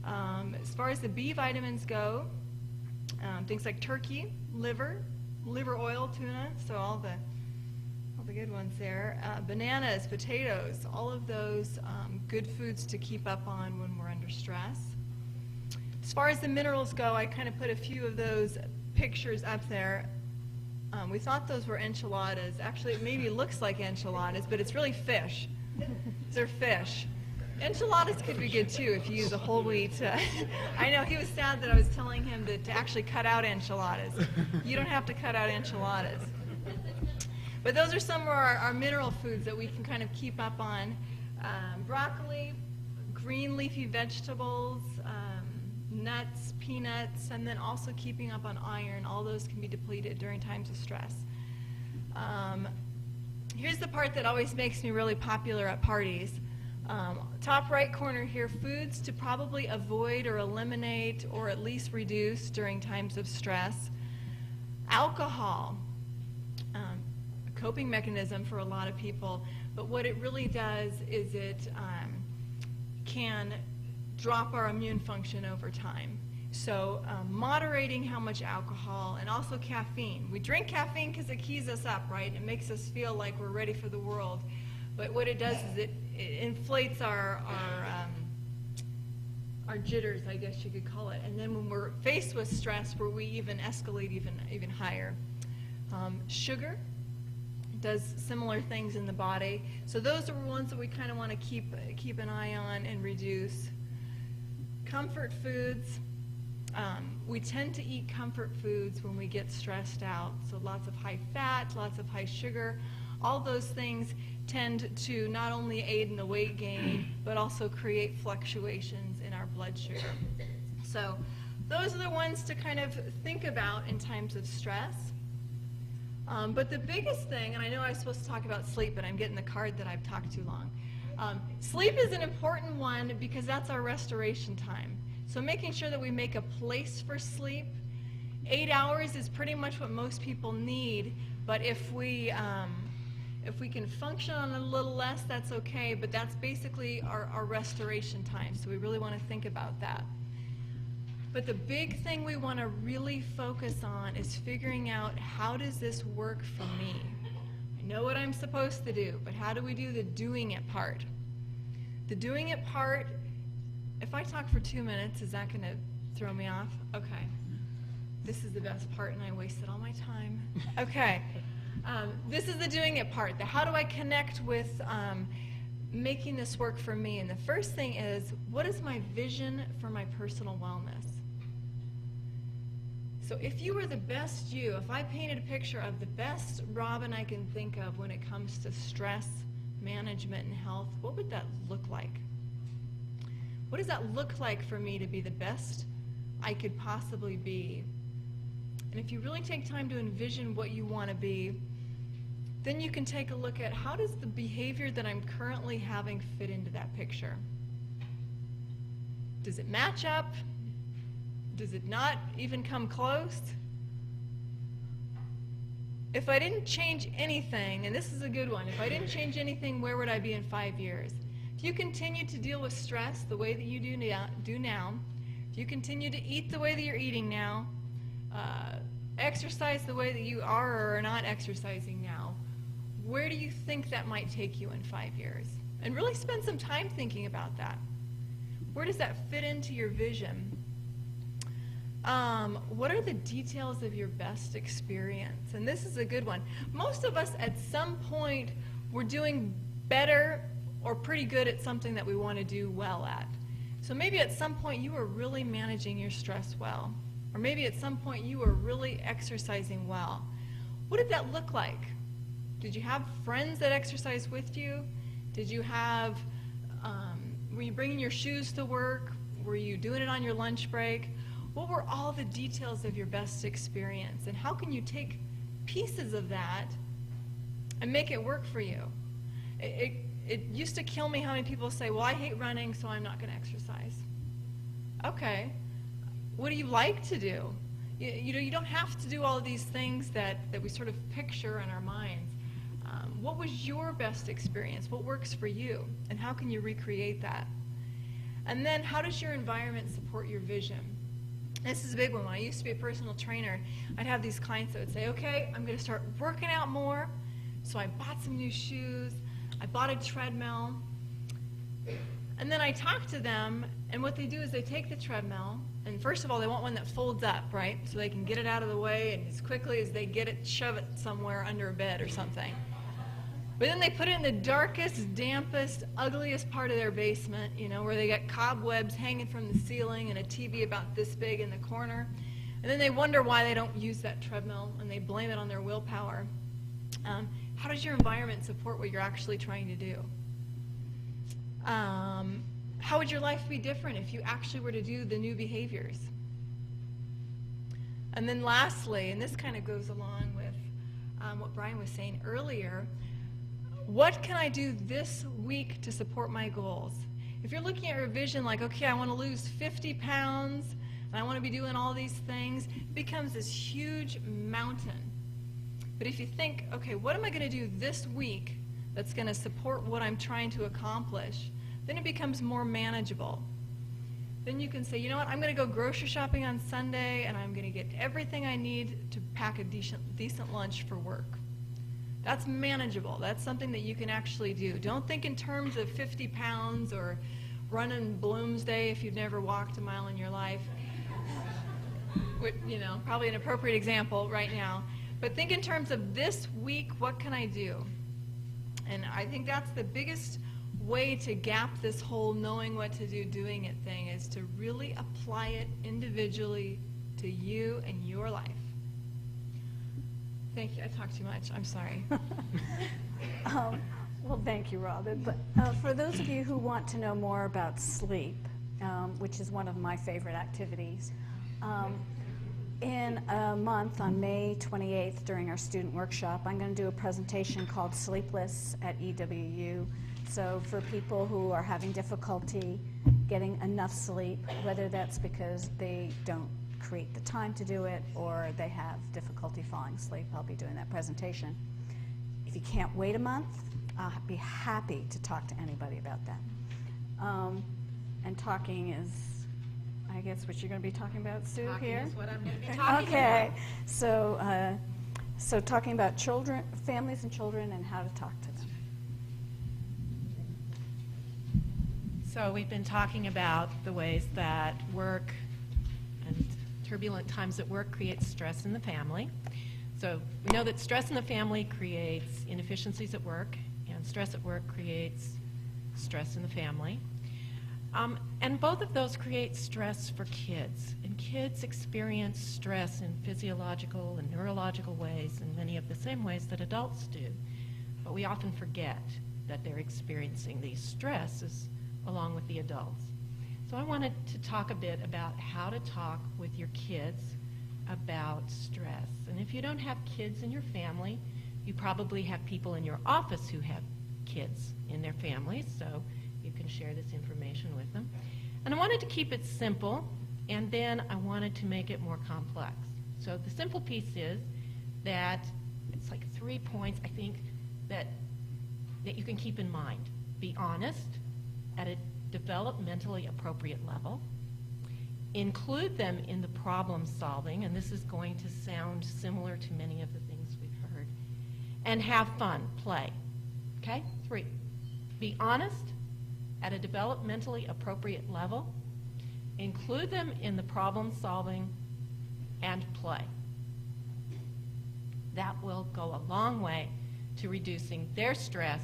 S6: As far as the B vitamins go, things like turkey, liver oil, tuna, so all the good ones there. Bananas, potatoes, all of those good foods to keep up on when we're under stress. As far as the minerals go, I kind of put a few of those pictures up there. We thought those were enchiladas. Actually, it maybe looks like enchiladas, but it's really fish. They're fish. Enchiladas could be good too if you use a whole wheat. I know he was sad that I was telling him to actually cut out enchiladas. You don't have to cut out enchiladas. But those are some of our mineral foods that we can kind of keep up on. Broccoli, green leafy vegetables, nuts, peanuts, and then also keeping up on iron. All those can be depleted during times of stress. Here's the part that always makes me really popular at parties. Top right corner here, foods to probably avoid or eliminate or at least reduce during times of stress. Alcohol, a coping mechanism for a lot of people, but what it really does is it can drop our immune function over time. So moderating how much alcohol, and also caffeine. We drink caffeine because it keys us up, right? It makes us feel like we're ready for the world. But what it does is it inflates our jitters, I guess you could call it. And then when we're faced with stress, where we even escalate even higher. Sugar does similar things in the body. So those are the ones that we kind of want to keep an eye on and reduce. Comfort foods. We tend to eat comfort foods when we get stressed out. So lots of high fat, lots of high sugar. All those things tend to not only aid in the weight gain, but also create fluctuations in our blood sugar. So those are the ones to kind of think about in times of stress. But the biggest thing, and I know I was supposed to talk about sleep, but I'm getting the card that I've talked too long. Sleep is an important one because that's our restoration time. So making sure that we make a place for sleep. 8 hours is pretty much what most people need, but if we can function on a little less, that's okay, but that's basically our restoration time, so we really want to think about that. But the big thing we want to really focus on is figuring out, how does this work for me? I know what I'm supposed to do, but how do we do the doing it part? The doing it part, if I talk for 2 minutes, is that going to throw me off? Okay. This is the best part, and I wasted all my time. Okay. This is the doing it part. The how do I connect with making this work for me? And the first thing is, what is my vision for my personal wellness? So if you were the best you, if I painted a picture of the best Robin I can think of when it comes to stress management and health, what would that look like? What does that look like for me to be the best I could possibly be? And if you really take time to envision what you want to be, then you can take a look at, how does the behavior that I'm currently having fit into that picture? Does it match up? Does it not even come close? If I didn't change anything, and this is a good one, if I didn't change anything, where would I be in 5 years? If you continue to deal with stress the way that you do now, if you continue to eat the way that you're eating now, exercise the way that you are or are not exercising now, where do you think that might take you in 5 years? And really spend some time thinking about that. Where does that fit into your vision? What are the details of your best experience? And this is a good one. Most of us at some point we're doing better or pretty good at something that we want to do well at. So maybe at some point you were really managing your stress well. Or maybe at some point you were really exercising well. What did that look like? Did you have friends that exercised with you? Did you have, were you bringing your shoes to work? Were you doing it on your lunch break? What were all the details of your best experience? And how can you take pieces of that and make it work for you? It used to kill me how many people say, well, I hate running, so I'm not going to exercise. Okay. What do you like to do? You don't have to do all of these things that we sort of picture in our minds. What was your best experience? What works for you? And how can you recreate that? And then how does your environment support your vision? This is a big one. When I used to be a personal trainer, I'd have these clients that would say, okay, I'm going to start working out more. So I bought some new shoes. I bought a treadmill. And then I talk to them, and what they do is they take the treadmill, and first of all, they want one that folds up, right? So they can get it out of the way, and as quickly as they get it, shove it somewhere under a bed or something. But then they put it in the darkest, dampest, ugliest part of their basement, where they got cobwebs hanging from the ceiling and a TV about this big in the corner. And then they wonder why they don't use that treadmill, and they blame it on their willpower. How does your environment support what you're actually trying to do? How would your life be different if you actually were to do the new behaviors? And then lastly, and this kind of goes along with what Brian was saying earlier, what can I do this week to support my goals? If you're looking at your vision like, okay, I want to lose 50 pounds, and I want to be doing all these things, it becomes this huge mountain. But if you think, okay, what am I going to do this week that's going to support what I'm trying to accomplish, then it becomes more manageable. then you can say, you know what, I'm going to go grocery shopping on Sunday, and I'm going to get everything I need to pack a decent lunch for work. That's manageable. That's something that you can actually do. Don't think in terms of 50 pounds or running Bloomsday if you've never walked a mile in your life. You know, probably an appropriate example right now. But think in terms of this week, what can I do? And I think that's the biggest way to gap this whole knowing what to do, doing it thing, is to really apply it individually to you and your life. Thank you. I talked too much. I'm sorry.
S2: Well, thank you, Robin. But for those of you who want to know more about sleep, which is one of my favorite activities, in a month, on May 28th, during our student workshop, I'm going to do a presentation called Sleepless at EWU. So for people who are having difficulty getting enough sleep, whether that's because they don't create the time to do it or they have difficulty falling asleep, I'll be doing that presentation. If you can't wait a month, I'll be happy to talk to anybody about that. And talking is, I guess, what you're going to be talking about, Sue,
S7: Talking
S2: here?
S7: is what I'm going to be talking
S2: Okay,
S7: about.
S2: so talking about children, families and children, and how to talk to them.
S7: So we've been talking about the ways that work and turbulent times at work create stress in the family. So we know that stress in the family creates inefficiencies at work, and stress at work creates stress in the family. And both of those create stress for kids. And kids experience stress in physiological and neurological ways in many of the same ways that adults do. But we often forget that they're experiencing these stresses along with the adults. So I wanted to talk a bit about how to talk with your kids about stress. And if you don't have kids in your family, you probably have people in your office who have kids in their families, so you can share this information with them. And I wanted to keep it simple, and then I wanted to make it more complex. So the simple piece is that it's like 3 points, I think, that you can keep in mind. Be honest at a developmentally appropriate level. Include them in the problem solving, and this is going to sound similar to many of the things we've heard. And have fun, play. Okay? 3, be honest at a developmentally appropriate level. Include them in the problem solving and play. That will go a long way to reducing their stress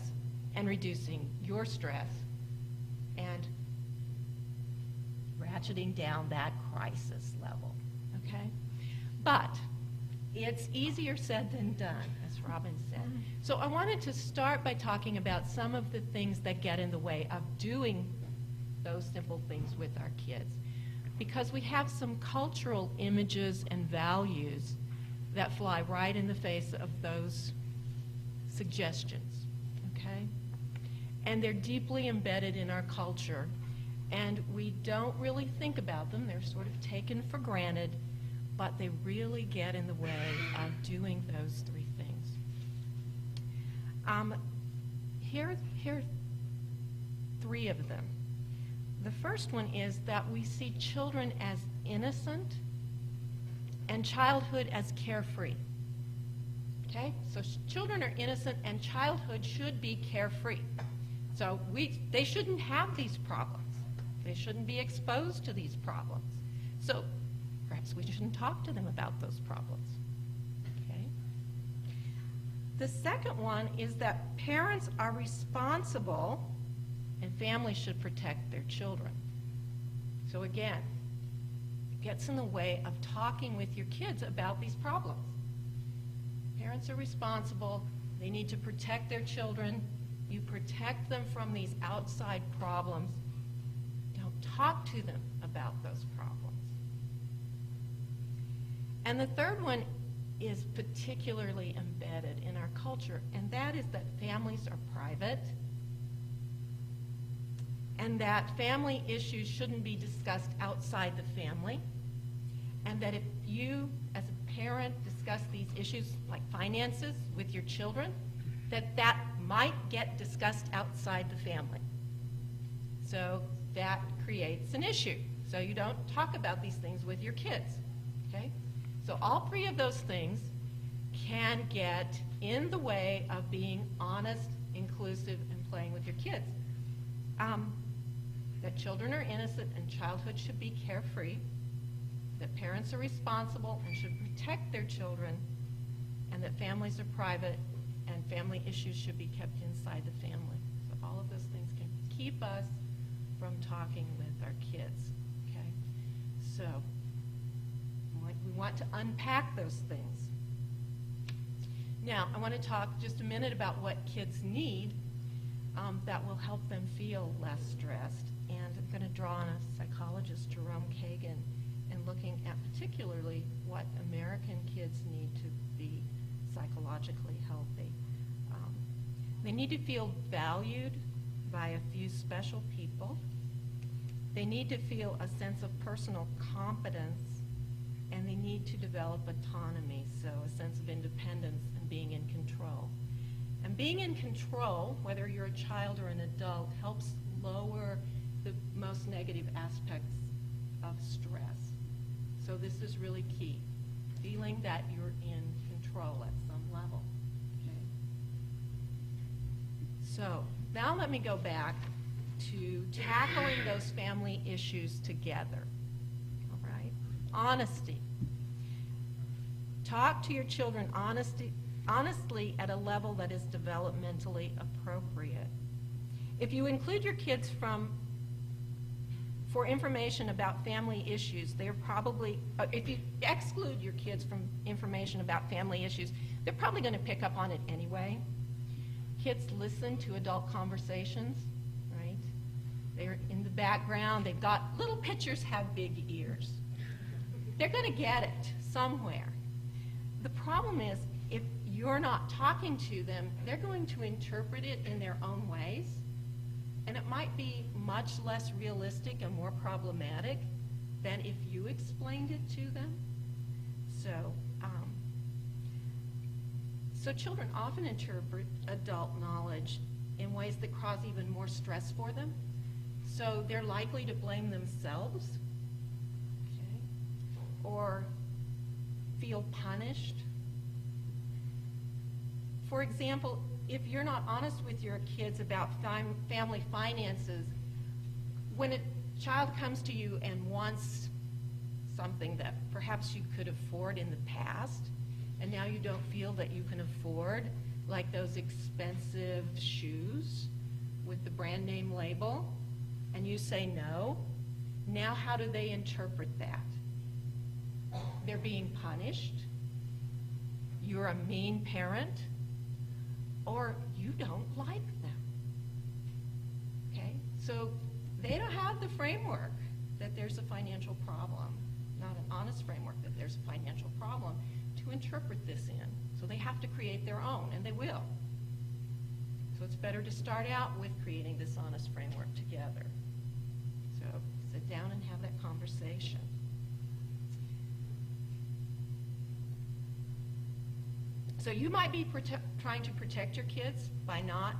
S7: and reducing your stress and ratcheting down that crisis level, okay? But it's easier said than done, as Robin said. So I wanted to start by talking about some of the things that get in the way of doing those simple things with our kids, because we have some cultural images and values that fly right in the face of those suggestions, okay? And they're deeply embedded in our culture, and we don't really think about them. They're sort of taken for granted, but they really get in the way of doing those 3 things. Here are 3 of them. The first one is that we see children as innocent and childhood as carefree. Okay? So children are innocent and childhood should be carefree. So they shouldn't have these problems. They shouldn't be exposed to these problems. So perhaps we shouldn't talk to them about those problems. Okay? The second one is that parents are responsible and families should protect their children. So again, it gets in the way of talking with your kids about these problems. Parents are responsible. They need to protect their children. You protect them from these outside problems. Don't talk to them about those problems. And the third one is particularly embedded in our culture, and that is that families are private, and that family issues shouldn't be discussed outside the family, and that if you, as a parent, discuss these issues like finances with your children, that might get discussed outside the family. So that creates an issue. So you don't talk about these things with your kids, okay? So all three of those things can get in the way of being honest, inclusive, and playing with your kids. That children are innocent and childhood should be carefree, that parents are responsible and should protect their children, and that families are private and family issues should be kept inside the family. So all of those things can keep us from talking with our kids, okay? So we want to unpack those things. Now, I want to talk just a minute about what kids need that will help them feel less stressed. And I'm going to draw on a psychologist, Jerome Kagan, and looking at particularly what American kids need to be psychologically healthy. They need to feel valued by a few special people. They need to feel a sense of personal competence, and they need to develop autonomy, so a sense of independence and being in control. And being in control, whether you're a child or an adult, helps lower the most negative aspects of stress. So this is really key, feeling that you're in control at some level. Okay? So now let me go back to tackling those family issues together. All right? Honesty. Talk to your children honestly at a level that is developmentally appropriate. If you include your kids for information about family issues, they're probably, if you exclude your kids from information about family issues, they're probably going to pick up on it anyway. Kids listen to adult conversations, right? They're in the background. They've got, little pictures have big ears. They're going to get it somewhere. The problem is, if you're not talking to them, they're going to interpret it in their own ways, and it might be much less realistic and more problematic than if you explained it to them. So children often interpret adult knowledge in ways that cause even more stress for them. So they're likely to blame themselves, okay, or feel punished. For example, if you're not honest with your kids about family finances, when a child comes to you and wants something that perhaps you could afford in the past, and now you don't feel that you can afford, like those expensive shoes with the brand name label, and you say no, now how do they interpret that? They're being punished, you're a mean parent, or you don't like them. Okay? So they don't have the framework that there's a financial problem, not an honest framework that there's a financial problem to interpret this in. So they have to create their own, and they will. So it's better to start out with creating this honest framework together. So sit down and have that conversation. So you might be trying to protect your kids by not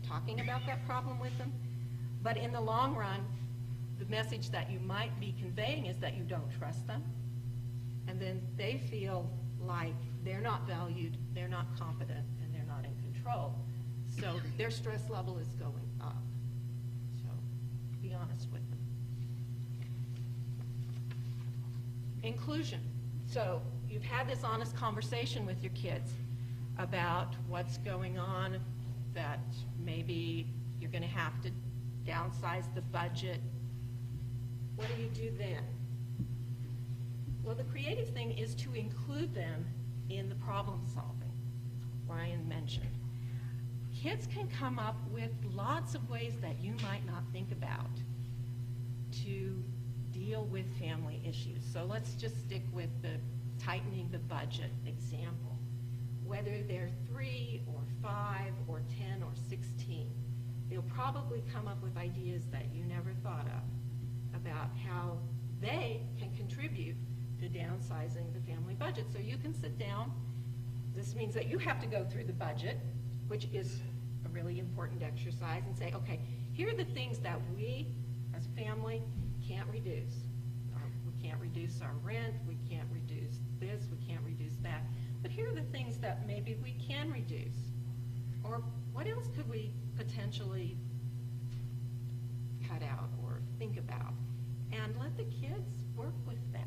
S7: talking about that problem with them, but in the long run, the message that you might be conveying is that you don't trust them, and then they feel like they're not valued, they're not competent, and they're not in control. So their stress level is going up. So be honest with them. Inclusion. So you've had this honest conversation with your kids about what's going on, that maybe you're going to have to downsize the budget. What do you do then? Well, the creative thing is to include them in the problem solving Brian mentioned. Kids can come up with lots of ways that you might not think about to deal with family issues. So let's just stick with the tightening the budget example. Whether they're 3 or 5 or 10 or 16, they'll probably come up with ideas that you never thought of about how they can contribute to downsizing the family budget. So you can sit down. This means that you have to go through the budget, which is a really important exercise, and say, okay, here are the things that we as a family can't reduce. We can't reduce our rent, we can't reduce this, we can't reduce that. But here are the things that maybe we can reduce. Or what else could we potentially cut out or think about? And let the kids work with that.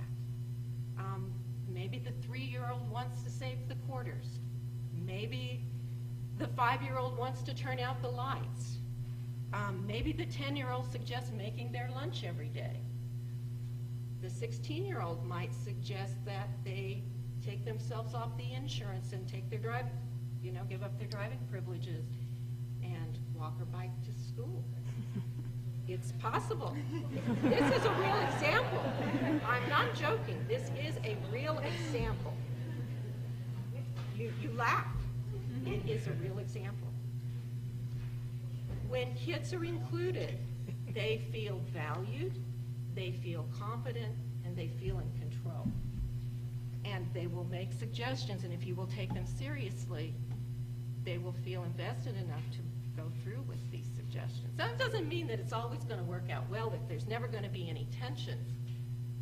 S7: Maybe the 3-year-old wants to save the quarters. Maybe the 5-year-old wants to turn out the lights. Maybe the 10-year-old suggests making their lunch every day. The 16-year-old might suggest that they take themselves off the insurance and take their give up their driving privileges and walk or bike to school. It's possible. This is a real example. I'm not joking. This is a real example. You laugh. It is a real example. When kids are included, they feel valued, they feel confident, and they feel in control. And they will make suggestions, and if you will take them seriously, they will feel invested enough to go through with these suggestions. That doesn't mean that it's always going to work out well, that there's never going to be any tensions.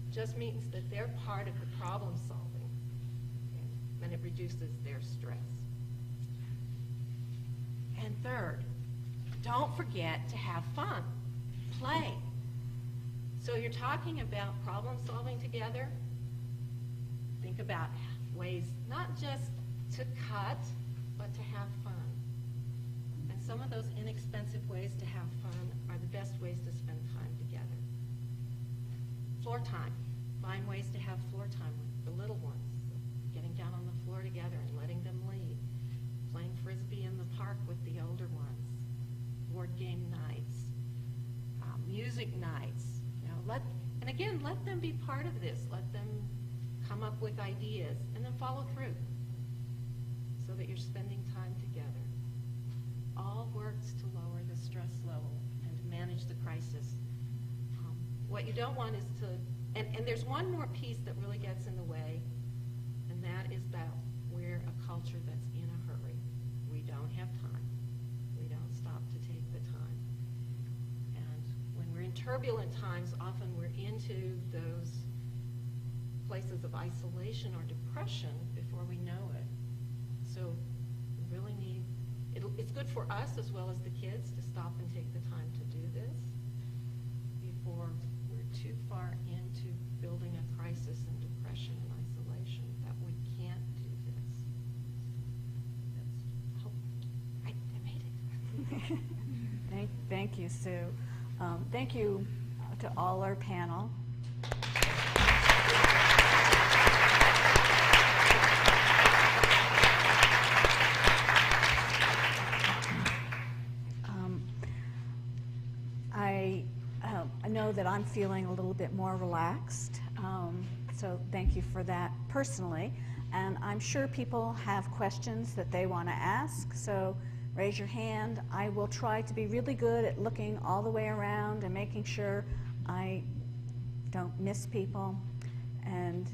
S7: It just means that they're part of the problem solving, and it reduces their stress. And third, don't forget to have fun. Play. So you're talking about problem solving together. Think about ways not just to cut, but to have fun. And some of those inexpensive ways to have fun are the best ways to spend time together. Floor time. Find ways to have floor time with the little ones. Getting down on the floor together and letting them lead. Playing Frisbee in the park with the older ones. Board game nights. Music nights. And again, let them be part of this. Let them come up with ideas and then follow through so that you're spending time together. All works to lower the stress level and to manage the crisis. What you don't want is to, and there's one more piece that really gets in the way, and that is that we're a culture that's in a hurry. We don't have time. We don't stop to take the time. And when we're in turbulent times, often we're into those places of isolation or depression before we know it. So we really need, it's good for us as well as the kids to stop and take the time to do this before we're too far into building a crisis and depression and isolation that we can't do this. I made it.
S2: Thank you, Sue. Thank you to all our panel. I know that I'm feeling a little bit more relaxed, so thank you for that personally. And I'm sure people have questions that they want to ask, so raise your hand. I will try to be really good at looking all the way around and making sure I don't miss people. And,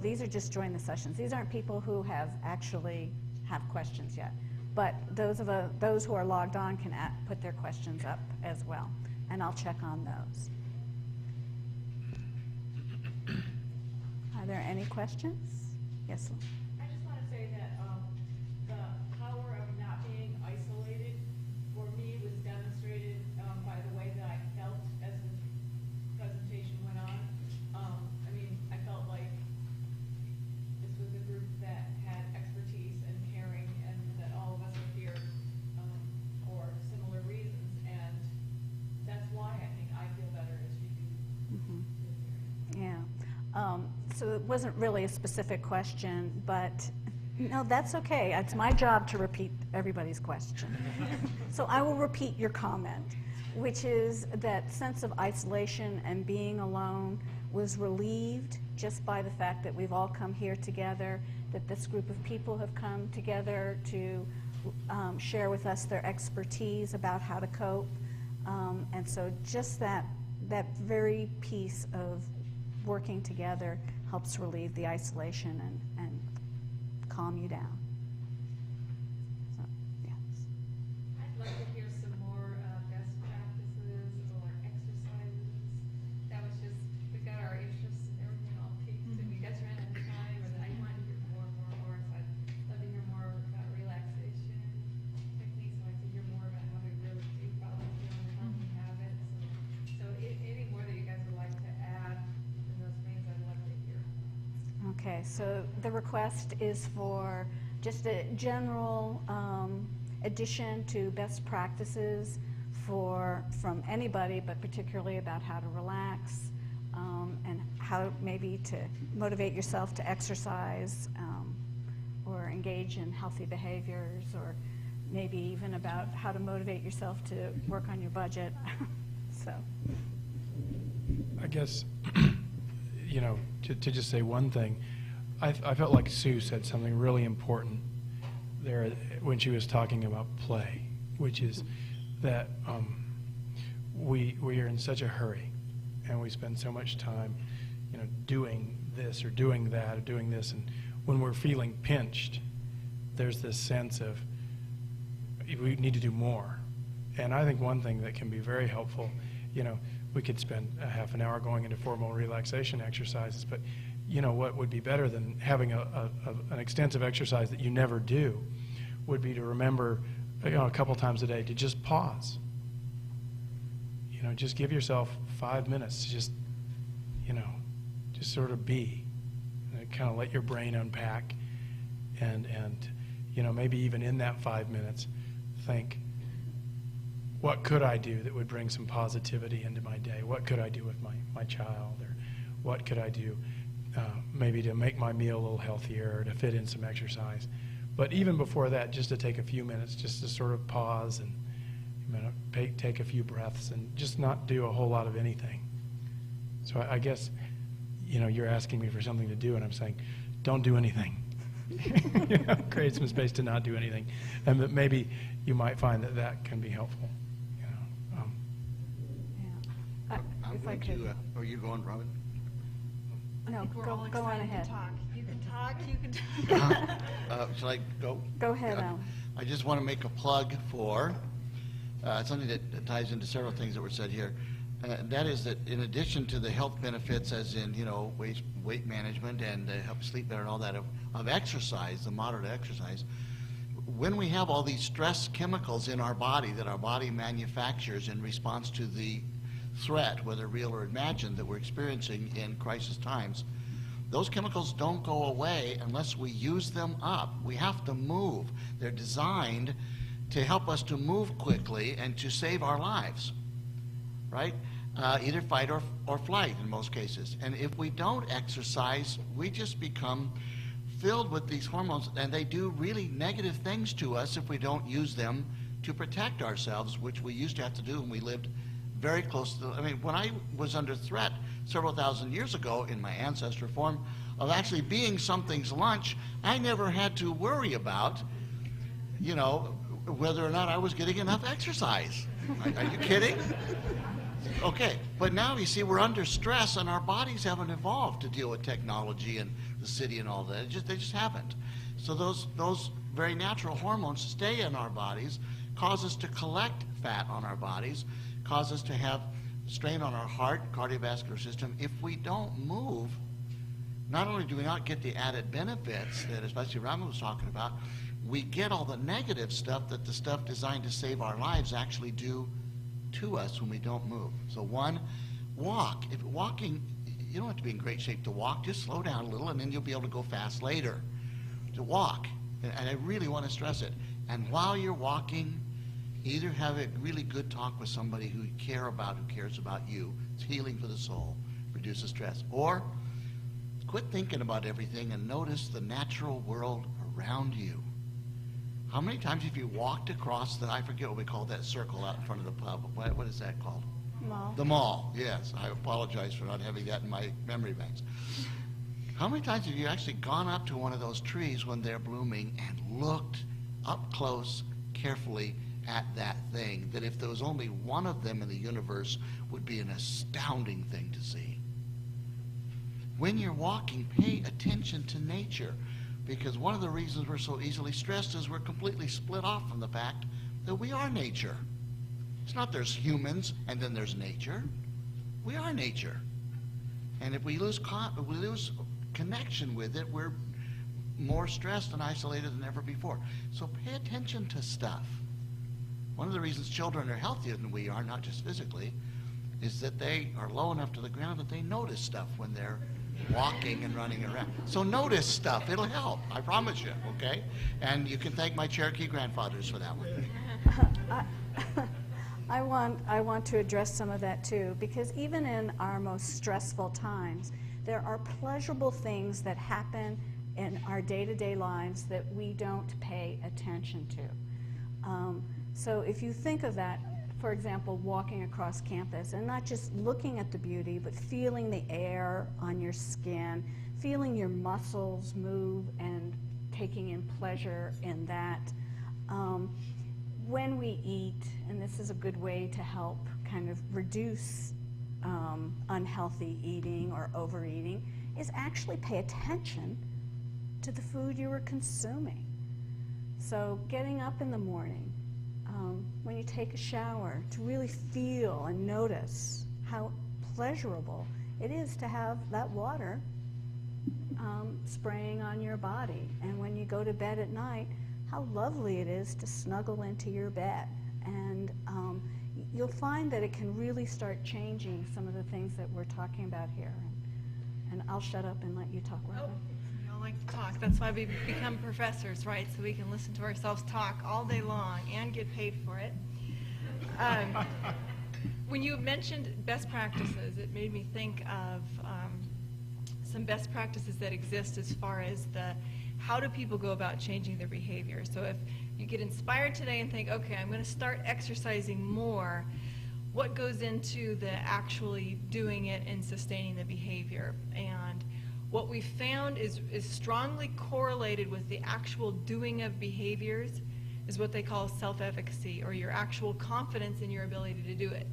S2: these are just join the sessions. These aren't people who have actually have questions yet. But those who are logged on can put their questions up as well, and I'll check on those. Are there any questions? Yes, Lynn.
S8: I just want to say that the power of not being isolated for me was demonstrated by the way that I felt as the presentation went on. I felt like this was a group that had expertise and caring, and that all of us are here for similar reasons, and that's why I think I feel better as you do.
S2: Mm-hmm. Yeah. So it wasn't really a specific question, but no, that's okay. It's my job to repeat everybody's question. So I will repeat your comment, which is that sense of isolation and being alone was relieved just by the fact that we've all come here together, that this group of people have come together to share with us their expertise about how to cope. And so just that very piece of working together helps relieve the isolation and calm you down. So, yes.
S8: I'd like to hear some more best practices
S2: Okay, so the request is for just a general addition to best practices from anybody, but particularly about how to relax and how maybe to motivate yourself to exercise or engage in healthy behaviors, or maybe even about how to motivate yourself to work on your budget. So,
S4: I guess, you know, to just say one thing, I felt like Sue said something really important there when she was talking about play, which is that we are in such a hurry, and we spend so much time, you know, doing this or doing that or doing this, and when we're feeling pinched, there's this sense of we need to do more. And I think one thing that can be very helpful, you know, we could spend a half an hour going into formal relaxation exercises, but you know what would be better than having an extensive exercise that you never do would be to remember, you know, a couple times a day to just pause. You know, just give yourself 5 minutes to just, you know, just sort of be, and kind of let your brain unpack, and you know, maybe even in that 5 minutes, think, what could I do that would bring some positivity into my day? What could I do with my child? Or what could I do maybe to make my meal a little healthier, or to fit in some exercise? But even before that, just to take a few minutes, just to sort of pause and, you know, take a few breaths and just not do a whole lot of anything. So I guess, you know, you're asking me for something to do, and I'm saying, don't do anything. You know, create some space to not do anything. And that maybe you might find that that can be helpful.
S2: yeah.
S3: I'm
S2: If I
S3: going
S2: could,
S3: to, are you going, Robin?
S2: no,
S6: We're all
S2: go on
S6: excited
S2: ahead.
S6: to talk. You can talk, you can talk.
S3: Shall I go?
S2: Go ahead,
S3: Yeah.
S2: Alan.
S3: I just want to make a plug for something that ties into several things that were said here. That is that in addition to the health benefits, as in, you know, weight management and help sleep better and all that, of exercise, the moderate exercise, when we have all these stress chemicals in our body that our body manufactures in response to the threat, whether real or imagined, that we're experiencing in crisis times, those chemicals don't go away unless we use them up. We have to move. They're designed to help us to move quickly and to save our lives, right? Either fight or flight in most cases. And if we don't exercise, we just become filled with these hormones, and they do really negative things to us if we don't use them to protect ourselves, which we used to have to do when we lived very close to, I mean, when I was under threat several thousand years ago in my ancestor form of actually being something's lunch, I never had to worry about, you know, whether or not I was getting enough exercise. Are you kidding? Okay, but now you see we're under stress and our bodies haven't evolved to deal with technology and the city and all that. They just haven't. So those very natural hormones stay in our bodies, cause us to collect fat on our bodies, cause us to have strain on our heart, cardiovascular system. If we don't move, not only do we not get the added benefits that especially Raman was talking about, we get all the negative stuff that the stuff designed to save our lives actually do to us when we don't move. So one, walk. If walking, you don't have to be in great shape to walk, just slow down a little and then you'll be able to go fast later. To walk, and I really want to stress it, and while you're walking, either have a really good talk with somebody who you care about, who cares about you. It's healing for the soul, reduces stress. Or quit thinking about everything and notice the natural world around you. How many times have you walked across the, I forget what we call that circle out in front of the pub. What is that called?
S2: Mall.
S3: The mall, yes. I apologize for not having that in my memory banks. How many times have you actually gone up to one of those trees when they're blooming and looked up close, carefully at that thing, that if there was only one of them in the universe would be an astounding thing to see? When you're walking, pay attention to nature, because one of the reasons we're so easily stressed is we're completely split off from the fact that we are nature. It's not there's humans and then there's nature. We are nature. And if we lose connection with it, we're more stressed and isolated than ever before. So pay attention to stuff. One of the reasons children are healthier than we are, not just physically, is that they are low enough to the ground that they notice stuff when they're walking and running around. So notice stuff. It'll help. I promise you, okay? And you can thank my Cherokee grandfathers for that one.
S2: I want to address some of that too, because even in our most stressful times, there are pleasurable things that happen in our day-to-day lives that we don't pay attention to. So if you think of that, for example, walking across campus and not just looking at the beauty, but feeling the air on your skin, feeling your muscles move and taking in pleasure in that. When we eat, and this is a good way to help kind of reduce unhealthy eating or overeating, is actually pay attention to the food you are consuming. So getting up in the morning, when you take a shower, to really feel and notice how pleasurable it is to have that water spraying on your body. And when you go to bed at night, how lovely it is to snuggle into your bed. And you'll find that it can really start changing some of the things that we're talking about here. And I'll shut up and let you talk, Robin.
S6: We all like to talk. That's why we become professors, right? So we can listen to ourselves talk all day long and get paid for it. When you mentioned best practices, it made me think of some best practices that exist as far as how do people go about changing their behavior. So if you get inspired today and think, okay, I'm going to start exercising more, what goes into the actually doing it and sustaining the behavior? And what we found is strongly correlated with the actual doing of behaviors is what they call self-efficacy, or your actual confidence in your ability to do it.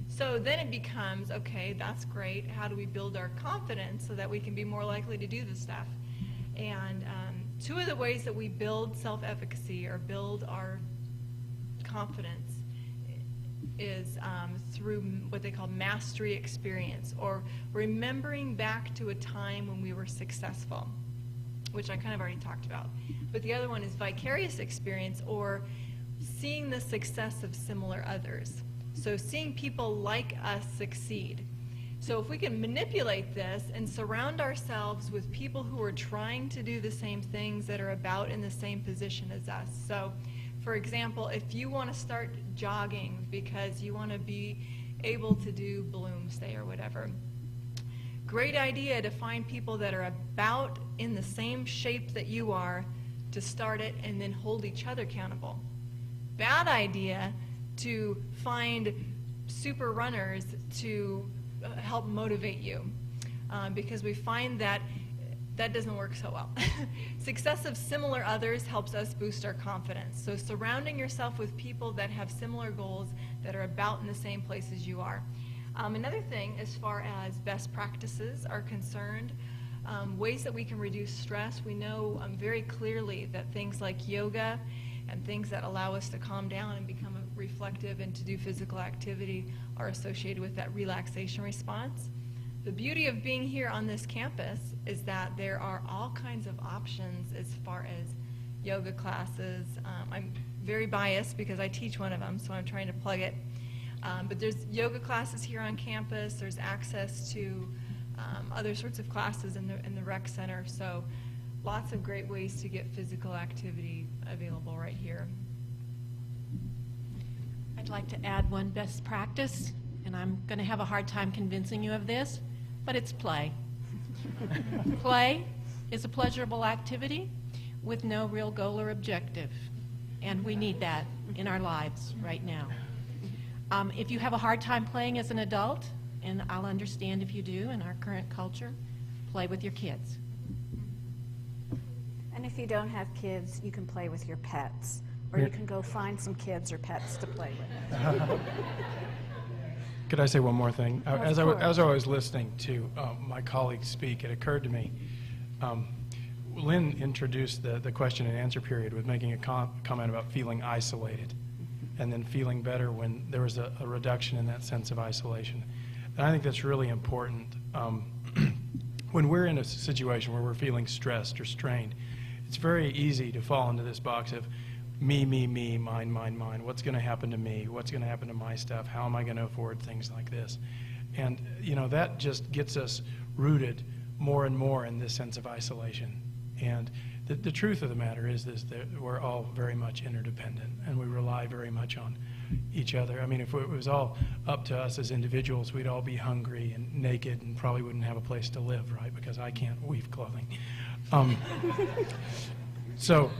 S6: So then it becomes, okay, that's great. How do we build our confidence so that we can be more likely to do the stuff? And two of the ways that we build self-efficacy or build our confidence is through what they call mastery experience, or remembering back to a time when we were successful, which I kind of already talked about. But the other one is vicarious experience, or seeing the success of similar others. So seeing people like us succeed. So if we can manipulate this and surround ourselves with people who are trying to do the same things, that are about in the same position as us. So for example, if you want to start jogging because you want to be able to do Bloom, say, or whatever, great idea to find people that are about in the same shape that you are to start it and then hold each other accountable. Bad idea to find super runners to help motivate you, because we find that doesn't work so well. Success of similar others helps us boost our confidence. So surrounding yourself with people that have similar goals, that are about in the same place as you are. Another thing, as far as best practices are concerned, ways that we can reduce stress, we know very clearly that things like yoga and things that allow us to calm down and become reflective and to do physical activity are associated with that relaxation response. The beauty of being here on this campus is that there are all kinds of options as far as yoga classes. I'm very biased because I teach one of them, so I'm trying to plug it. But there's yoga classes here on campus. There's access to other sorts of classes in the rec center. So lots of great ways to get physical activity available right here.
S7: I'd like to add one best practice, and I'm going to have a hard time convincing you of this, but it's play. Play is a pleasurable activity with no real goal or objective, and we need that in our lives right now. If you have a hard time playing as an adult, and I'll understand if you do in our current culture, play with your kids.
S2: And if you don't have kids, you can play with your pets, or you can go find some kids or pets to play with.
S4: Could I say one more thing? As I
S2: course.
S4: was listening to my colleagues speak, it occurred to me, Lynn introduced the question and answer period with making a comment about feeling isolated and then feeling better when there was a reduction in that sense of isolation. And I think that's really important. When we're in a situation where we're feeling stressed or strained, it's very easy to fall into this box of, me, mine, what's going to happen to me, what's going to happen to my stuff, how am I going to afford things like this. And, you know, that just gets us rooted more and more in this sense of isolation. And the truth of the matter is that we're all very much interdependent, and we rely very much on each other. I mean, if it was all up to us as individuals, we'd all be hungry and naked and probably wouldn't have a place to live, right? Because I can't weave clothing. So,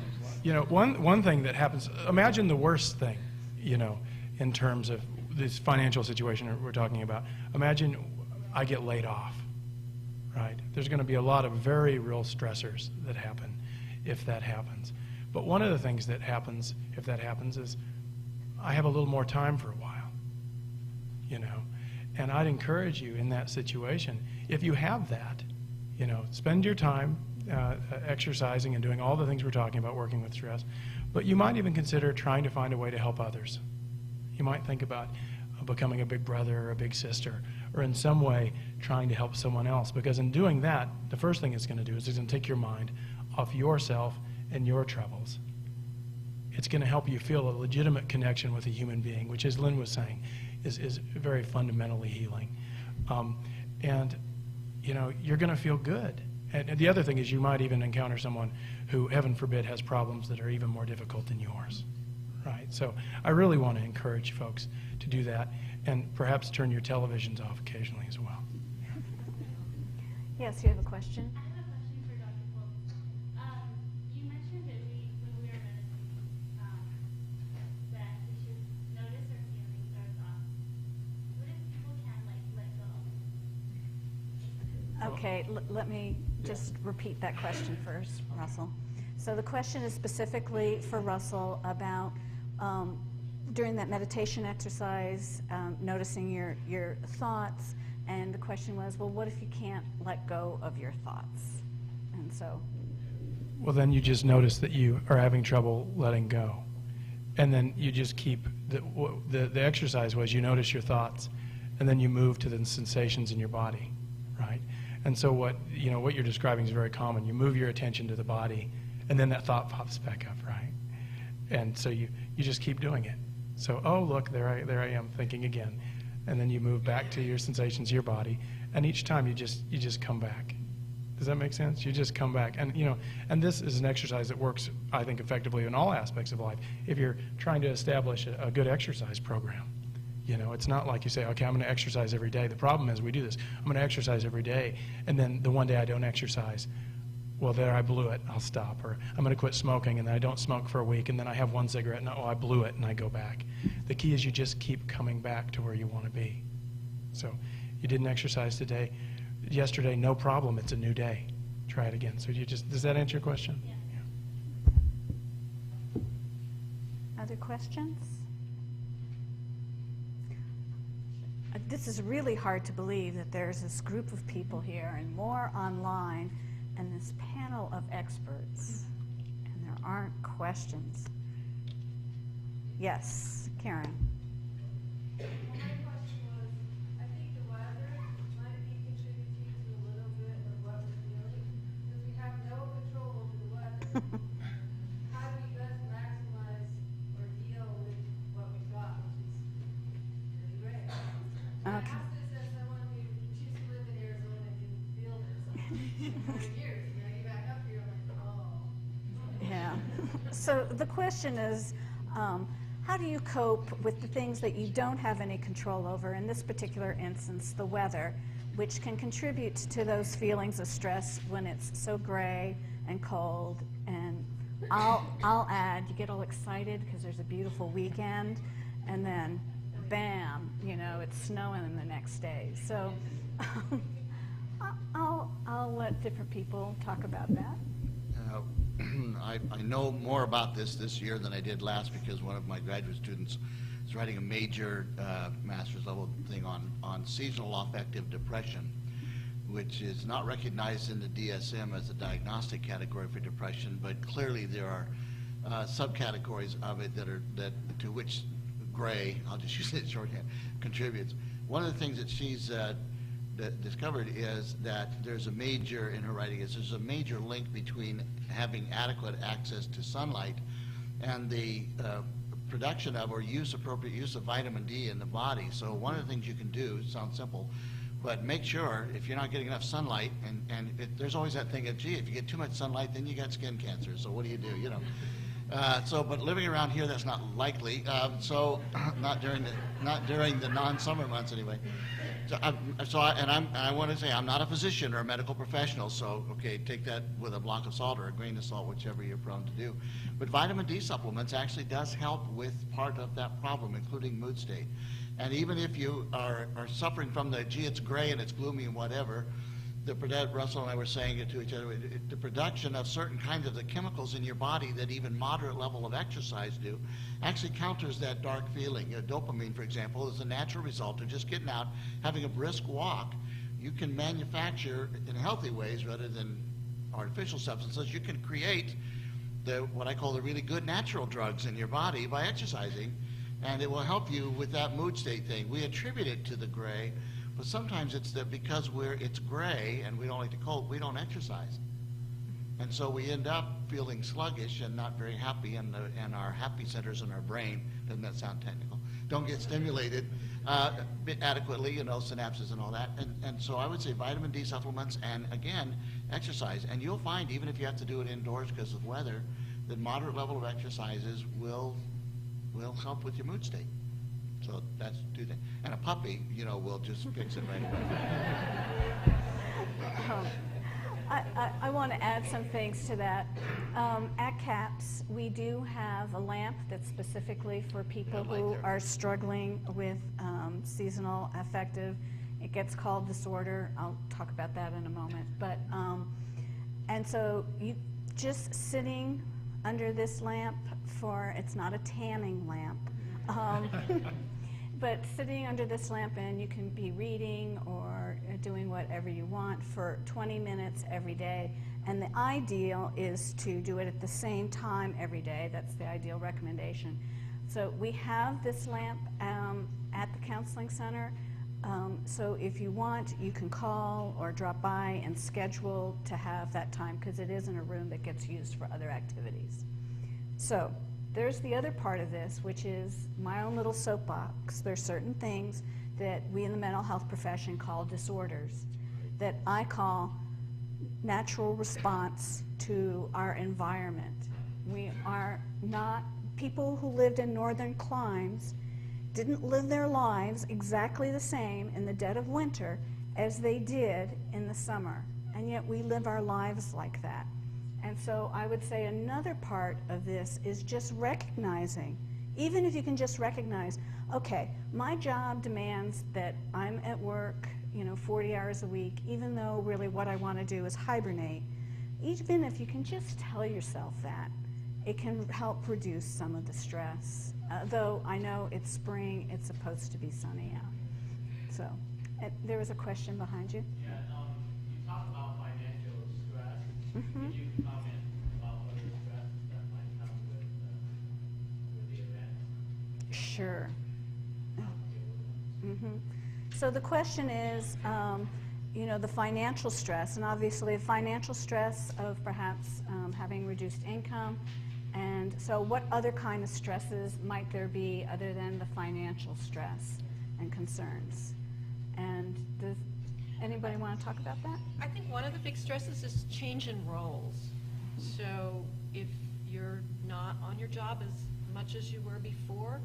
S4: you know, one thing that happens, imagine the worst thing, you know, in terms of this financial situation we're talking about. Imagine I get laid off, right? There's going to be a lot of very real stressors that happen if that happens. But one of the things that happens if that happens is I have a little more time for a while, you know. And I'd encourage you in that situation, if you have that, you know, spend your time exercising and doing all the things we're talking about, working with stress. But you might even consider trying to find a way to help others. You might think about becoming a big brother or a big sister, or in some way trying to help someone else. Because in doing that, the first thing it's going to do is it's going to take your mind off yourself and your troubles. It's going to help you feel a legitimate connection with a human being, which, as Lynn was saying, is very fundamentally healing. And, you know, you're going to feel good. And the other thing is you might even encounter someone who, heaven forbid, has problems that are even more difficult than yours, right? So I really want to encourage folks to do that, and perhaps turn your televisions off occasionally as well.
S2: Yes, you have a question?
S9: I have a question for Dr. Polk. You mentioned that when we were meditating, that we should notice our feelings, our thoughts. What if people can't let go?
S2: Okay, let me just repeat that question first, Russell. So the question is specifically for Russell about during that meditation exercise, noticing your thoughts, and the question was, well, what if you can't let go of your thoughts? And so...
S4: Well, then you just notice that you are having trouble letting go. And then you just keep, the exercise was you notice your thoughts, and then you move to the sensations in your body, right? And so what you're describing is very common. You move your attention to the body, and then that thought pops back up, right? And so you just keep doing it. So, oh, look, there I am thinking again. And then you move back to your sensations, your body, and each time you just come back. Does that make sense? You just come back. And, you know, and this is an exercise that works, I think, effectively in all aspects of life. If you're trying to establish a good exercise program, you know, it's not like you say, okay, I'm going to exercise every day. The problem is we do this. I'm going to exercise every day, and then the one day I don't exercise, well, there I blew it, I'll stop. Or I'm going to quit smoking, and then I don't smoke for a week, and then I have one cigarette, and oh, I blew it, and I go back. The key is you just keep coming back to where you want to be. So you didn't exercise yesterday, no problem, it's a new day. Try it again. So does that answer your question?
S9: Yeah.
S2: Other questions? This is really hard to believe that there's this group of people here and more online and this panel of experts, and there aren't questions. Yes, Karen.
S8: My question was, I think the weather might be contributing to a little bit of what we're feeling, because we have no control over the weather. How do we best maximize or deal with what we've got, which is really great? I
S2: Okay.
S8: asked this as someone who used to live in Arizona and didn't feel this for years. And I get back up here, I'm like, oh.
S2: Yeah. So the question is, how do you cope with the things that you don't have any control over, in this particular instance, the weather, which can contribute to those feelings of stress when it's so gray and cold? And I'll add, you get all excited because there's a beautiful weekend, and then bam, you know, it's snowing the next day. So I'll let different people talk about that.
S3: I know more about this year than I did last, because one of my graduate students is writing a major master's level thing on seasonal affective depression, which is not recognized in the DSM as a diagnostic category for depression, but clearly there are subcategories of it that to which Gray, I'll just use it in shorthand, contributes. One of the things that she's discovered is that there's a major, in her writing, there's a major link between having adequate access to sunlight and the production of or appropriate use of vitamin D in the body. So one of the things you can do, sounds simple, but make sure if you're not getting enough sunlight, and there's always that thing of, gee, if you get too much sunlight, then you got skin cancer. So what do, you know? But living around here, that's not likely. Not during the non-summer months anyway. I want to say I'm not a physician or a medical professional, so okay, take that with a block of salt or a grain of salt, whichever you're prone to do. But vitamin D supplements actually does help with part of that problem, including mood state. And even if you are suffering from the, gee, it's gray and it's gloomy and whatever, Russell and I were saying it to each other, the production of certain kinds of the chemicals in your body that even moderate level of exercise do actually counters that dark feeling. Dopamine, for example, is a natural result of just getting out, having a brisk walk. You can manufacture in healthy ways rather than artificial substances. You can create what I call the really good natural drugs in your body by exercising, and it will help you with that mood state thing. We attribute it to the gray, but sometimes it's that because it's gray and we don't like the cold, we don't exercise. And so we end up feeling sluggish and not very happy, and our happy centers in our brain, doesn't that sound technical, don't get stimulated adequately, synapses and all that. And so I would say vitamin D supplements and, again, exercise. And you'll find, even if you have to do it indoors because of weather, that moderate level of exercises will help with your mood state. So that's two things. And a puppy, will just fix it right away.
S2: I want to add some things to that. At CAPS, we do have a lamp that's specifically for people who are struggling with seasonal affective. It gets called disorder. I'll talk about that in a moment. But and so you just sitting under this lamp it's not a tanning lamp. But sitting under this lamp, and you can be reading or doing whatever you want for 20 minutes every day. And the ideal is to do it at the same time every day. That's the ideal recommendation. So we have this lamp at the counseling center. So if you want, you can call or drop by and schedule to have that time, because it is in a room that gets used for other activities. So there's the other part of this, which is my own little soapbox. There's certain things that we in the mental health profession call disorders that I call natural response to our environment. We are not, people who lived in northern climes didn't live their lives exactly the same in the dead of winter as they did in the summer. And yet we live our lives like that. And so I would say another part of this is just recognizing, even if you can just recognize, okay, my job demands that I'm at work, 40 hours a week, even though really what I want to do is hibernate. Even if you can just tell yourself that, it can help reduce some of the stress. Though I know it's spring, it's supposed to be sunny out. So, there was a question behind you.
S10: Yeah, you talked about financial stress.
S2: Mm-hmm.
S10: Could you comment about other stress that might come with the event?
S2: Sure. Mm-hmm. So the question is, the financial stress, and obviously the financial stress of perhaps having reduced income. And so what other kind of stresses might there be other than the financial stress and concerns? And does anybody want to talk about that?
S7: I think one of the big stresses is change in roles. So if you're not on your job as much as you were before,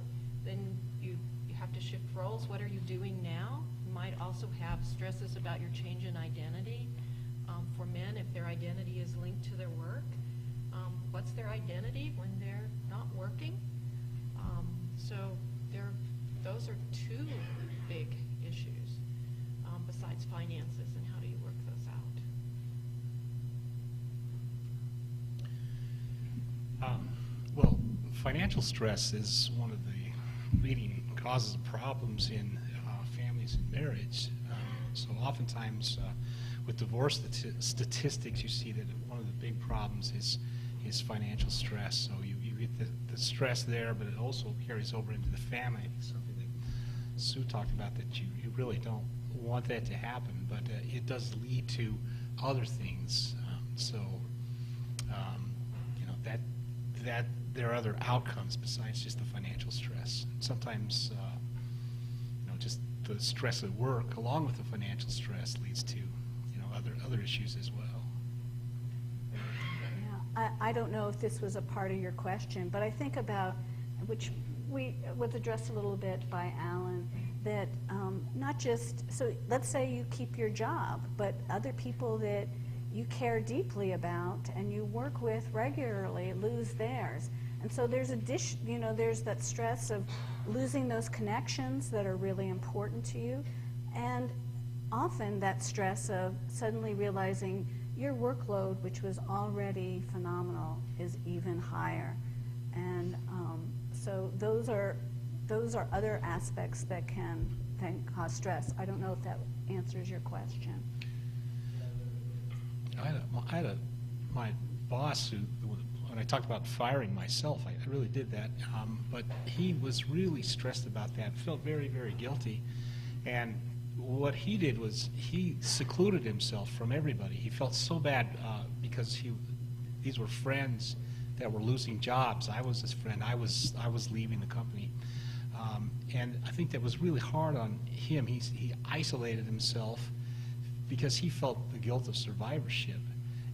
S7: then you have to shift roles. What are you doing now? You might also have stresses about your change in identity. For men, if their identity is linked to their work, what's their identity when they're not working? So those are two big issues besides finances, and how do you work those out?
S5: Well, financial stress is one of the leading causes of problems in families and marriage. So oftentimes with divorce statistics, you see that one of the big problems is financial stress. So you get the stress there, but it also carries over into the family. Something that Sue talked about, that you really don't want that to happen, but it does lead to other things. That there are other outcomes besides just the financial stress. Sometimes, just the stress at work, along with the financial stress, leads to, other issues as well.
S2: Yeah, I don't know if this was a part of your question, but I think about, which was addressed a little bit by Alan, that not just, so let's say you keep your job, but other people that you care deeply about and you work with regularly lose theirs. And so there's there's that stress of losing those connections that are really important to you, and often that stress of suddenly realizing your workload, which was already phenomenal, is even higher. And so those are other aspects that can cause stress. I don't know if that answers your question.
S5: My boss, when I talked about firing myself, I really did that, but he was really stressed about that, felt very, very guilty, and what he did was he secluded himself from everybody. He felt so bad because these were friends that were losing jobs. I was his friend. I was leaving the company, and I think that was really hard on him. He isolated himself because he felt the guilt of survivorship,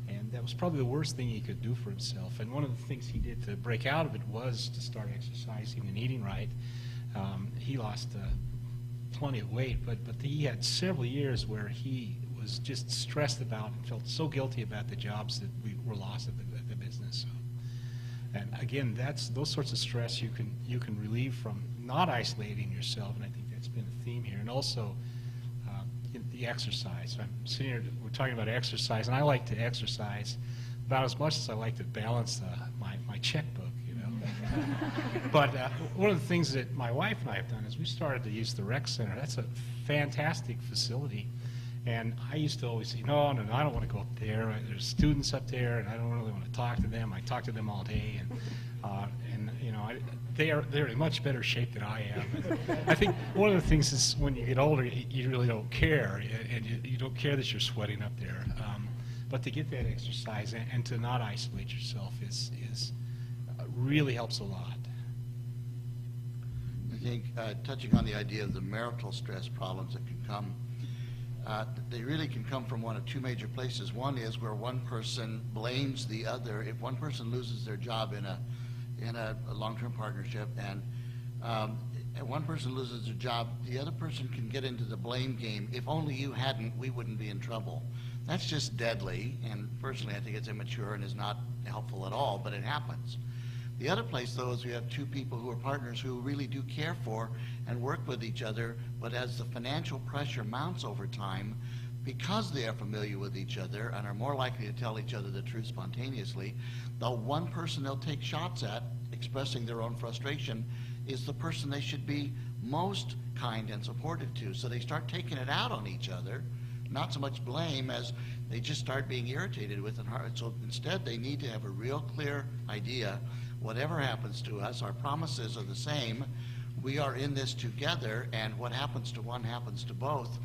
S5: and that was probably the worst thing he could do for himself. And one of the things he did to break out of it was to start exercising and eating right. He lost plenty of weight, but he had several years where he was just stressed about and felt so guilty about the jobs that were lost at the business. So, and again, those sorts of stress you can relieve from not isolating yourself, and I think that's been a theme here. And also the exercise. I'm sitting here, we're talking about exercise, and I like to exercise about as much as I like to balance my checkbook. But one of the things that my wife and I have done is we started to use the rec center. That's a fantastic facility. And I used to always say, no, I don't want to go up there. There's students up there, and I don't really want to talk to them. I talk to them all day, and they're in much better shape than I am. I think one of the things is when you get older, you really don't care, and you don't care that you're sweating up there. But to get that exercise and to not isolate yourself is really helps a lot.
S3: I think touching on the idea of the marital stress problems that can come, they really can come from one of two major places. One is where one person blames the other. If one person loses their job in a long-term partnership and one person loses their job, the other person can get into the blame game. If only you hadn't, we wouldn't be in trouble. That's just deadly, and personally I think it's immature and is not helpful at all, but it happens. The other place, though, is we have two people who are partners who really do care for and work with each other, but as the financial pressure mounts over time, because they are familiar with each other and are more likely to tell each other the truth spontaneously, the one person they'll take shots at expressing their own frustration is the person they should be most kind and supportive to. So they start taking it out on each other, not so much blame as they just start being irritated with it. So instead, they need to have a real clear idea. Whatever happens to us, our promises are the same. We are in this together, and what happens to one happens to both.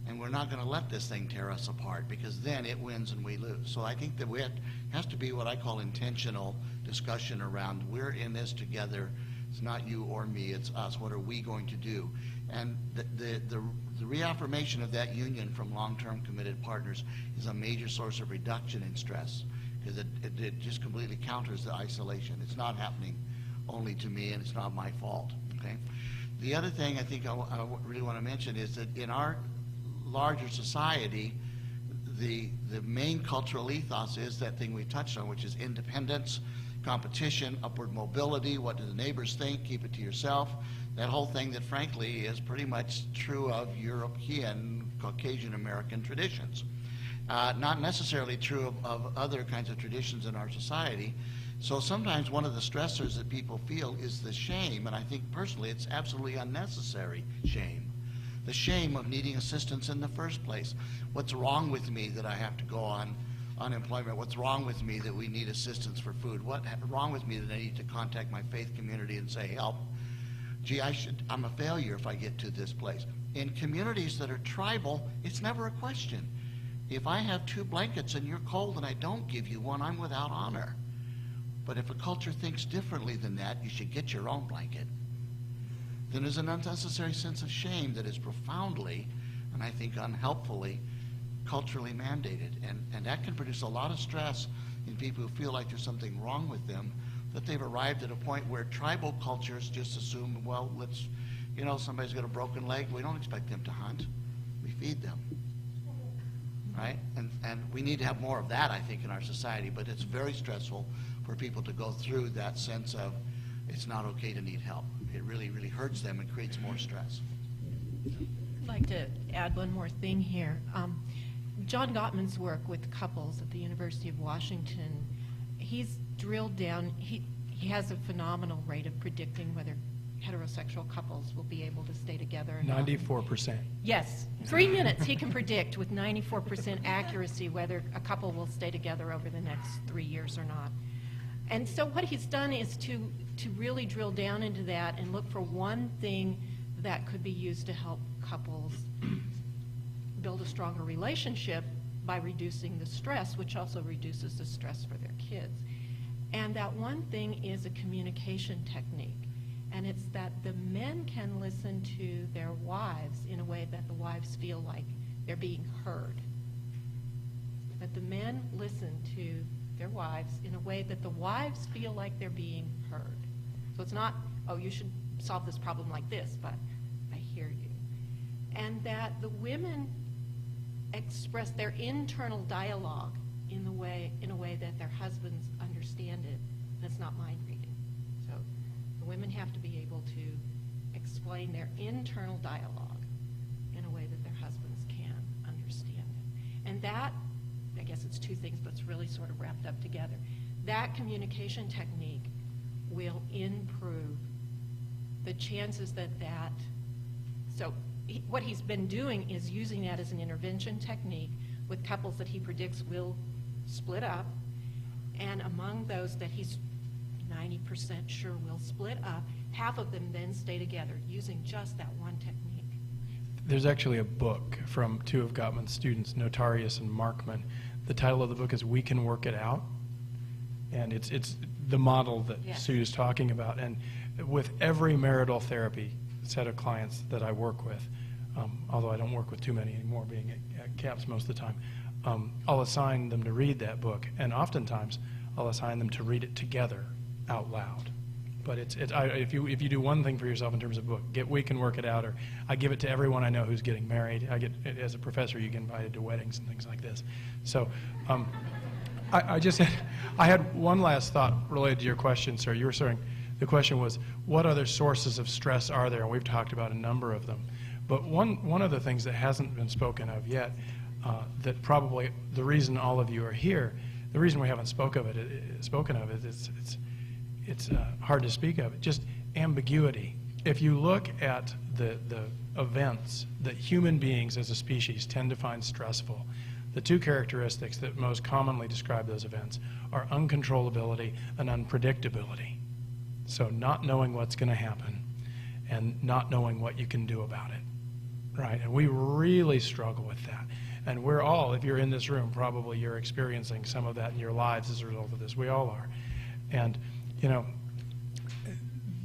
S3: And we're not going to let this thing tear us apart, because then it wins and we lose. So I think that has to be what I call intentional discussion around we're in this together. It's not you or me, it's us. What are we going to do? And the reaffirmation of that union from long-term committed partners is a major source of reduction in stress, because it just completely counters the isolation. It's not happening only to me, and it's not my fault. Okay. The other thing I think I really want to mention is that in our larger society, the main cultural ethos is that thing we touched on, which is independence, competition, upward mobility. What do the neighbors think? Keep it to yourself. That whole thing that, frankly, is pretty much true of European, Caucasian American traditions. Not necessarily true of other kinds of traditions in our society. So sometimes one of the stressors that people feel is the shame, and I think personally it's absolutely unnecessary shame. The shame of needing assistance in the first place. What's wrong with me that I have to go on unemployment? What's wrong with me that we need assistance for food? What's wrong with me that I need to contact my faith community and say, help? Gee, I'm a failure if I get to this place. In communities that are tribal, it's never a question. If I have 2 blankets and you're cold and I don't give you one, I'm without honor. But if a culture thinks differently than that, you should get your own blanket. Then there's an unnecessary sense of shame that is profoundly, and I think unhelpfully, culturally mandated. And that can produce a lot of stress in people who feel like there's something wrong with them, that they've arrived at a point where tribal cultures just assume, well, let's, you know, somebody's got a broken leg, we don't expect them to hunt. We feed them. Right? And we need to have more of that, I think, in our society, but it's very stressful for people to go through that sense of it's not okay to need help. It really, really hurts them and creates more stress.
S7: I'd like to add one more thing here. John Gottman's work with couples at the University of Washington, he's drilled down, he has a phenomenal rate of predicting whether heterosexual couples will be able to stay together.
S4: 94%.
S7: Yes. 3 minutes he can predict with 94% accuracy whether a couple will stay together over the next 3 years or not. And so what he's done is to really drill down into that and look for one thing that could be used to help couples build a stronger relationship by reducing the stress, which also reduces the stress for their kids. And that one thing is a communication technique. And it's that the men can listen to their wives in a way that the wives feel like they're being heard. That the men listen to their wives in a way that the wives feel like they're being heard. So it's not, oh, you should solve this problem like this, but I hear you. And that the women express their internal dialogue in a way that their husbands understand it, and it's not mind reading. So the women have to be able to explain their internal dialogue in a way that their husbands can understand it. And that, I guess it's two things, but it's really sort of wrapped up together. That communication technique will improve the chances what he's been doing is using that as an intervention technique with couples that he predicts will split up, and among those that he's 90% sure will split up, half of them then stay together using just that one technique.
S4: There's actually a book from two of Gottman's students, Notarius and Markman. The title of the book is We Can Work It Out, and it's the model that Sue is talking about. And with every marital therapy set of clients that I work with, although I don't work with too many anymore, being at CAPS most of the time, I'll assign them to read that book, and oftentimes I'll assign them to read it together out loud. But if you do one thing for yourself in terms of book, We Can Work It Out, or I give it to everyone I know who's getting married. As a professor, you get invited to weddings and things like this. So I had one last thought related to your question, sir. You were saying, the question was, what other sources of stress are there? And we've talked about a number of them. But one of the things that hasn't been spoken of yet, that probably the reason all of you are here, the reason we haven't spoken of it is it's hard to speak of. Just ambiguity. If you look at the events that human beings as a species tend to find stressful, the two characteristics that most commonly describe those events are uncontrollability and unpredictability. So not knowing what's going to happen and not knowing what you can do about it, right? And we really struggle with that. And we're all, if you're in this room, probably you're experiencing some of that in your lives as a result of this. We all are. And, you know,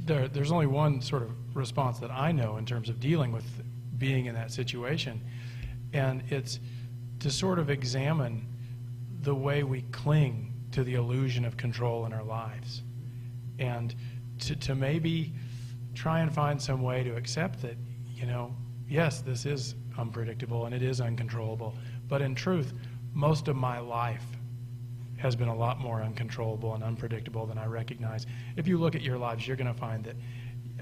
S4: there's only one sort of response that I know in terms of dealing with being in that situation, and it's to sort of examine the way we cling to the illusion of control in our lives, and to maybe try and find some way to accept that, you know, yes, this is unpredictable and it is uncontrollable, but in truth, most of my life has been a lot more uncontrollable and unpredictable than I recognize. If you look at your lives, you're going to find that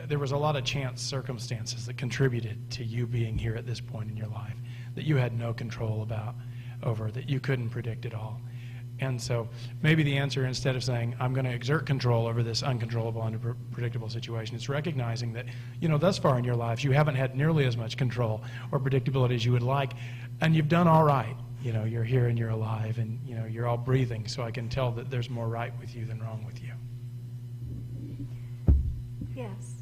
S4: there was a lot of chance circumstances that contributed to you being here at this point in your life that you had no control over, that you couldn't predict at all. And so maybe the answer, instead of saying, I'm going to exert control over this uncontrollable, unpredictable situation, is recognizing that, you know, thus far in your lives, you haven't had nearly as much control or predictability as you would like, and you've done all right. You know, you're here and you're alive, and, you know, you're all breathing, so I can tell that there's more right with you than wrong with you.
S2: Yes.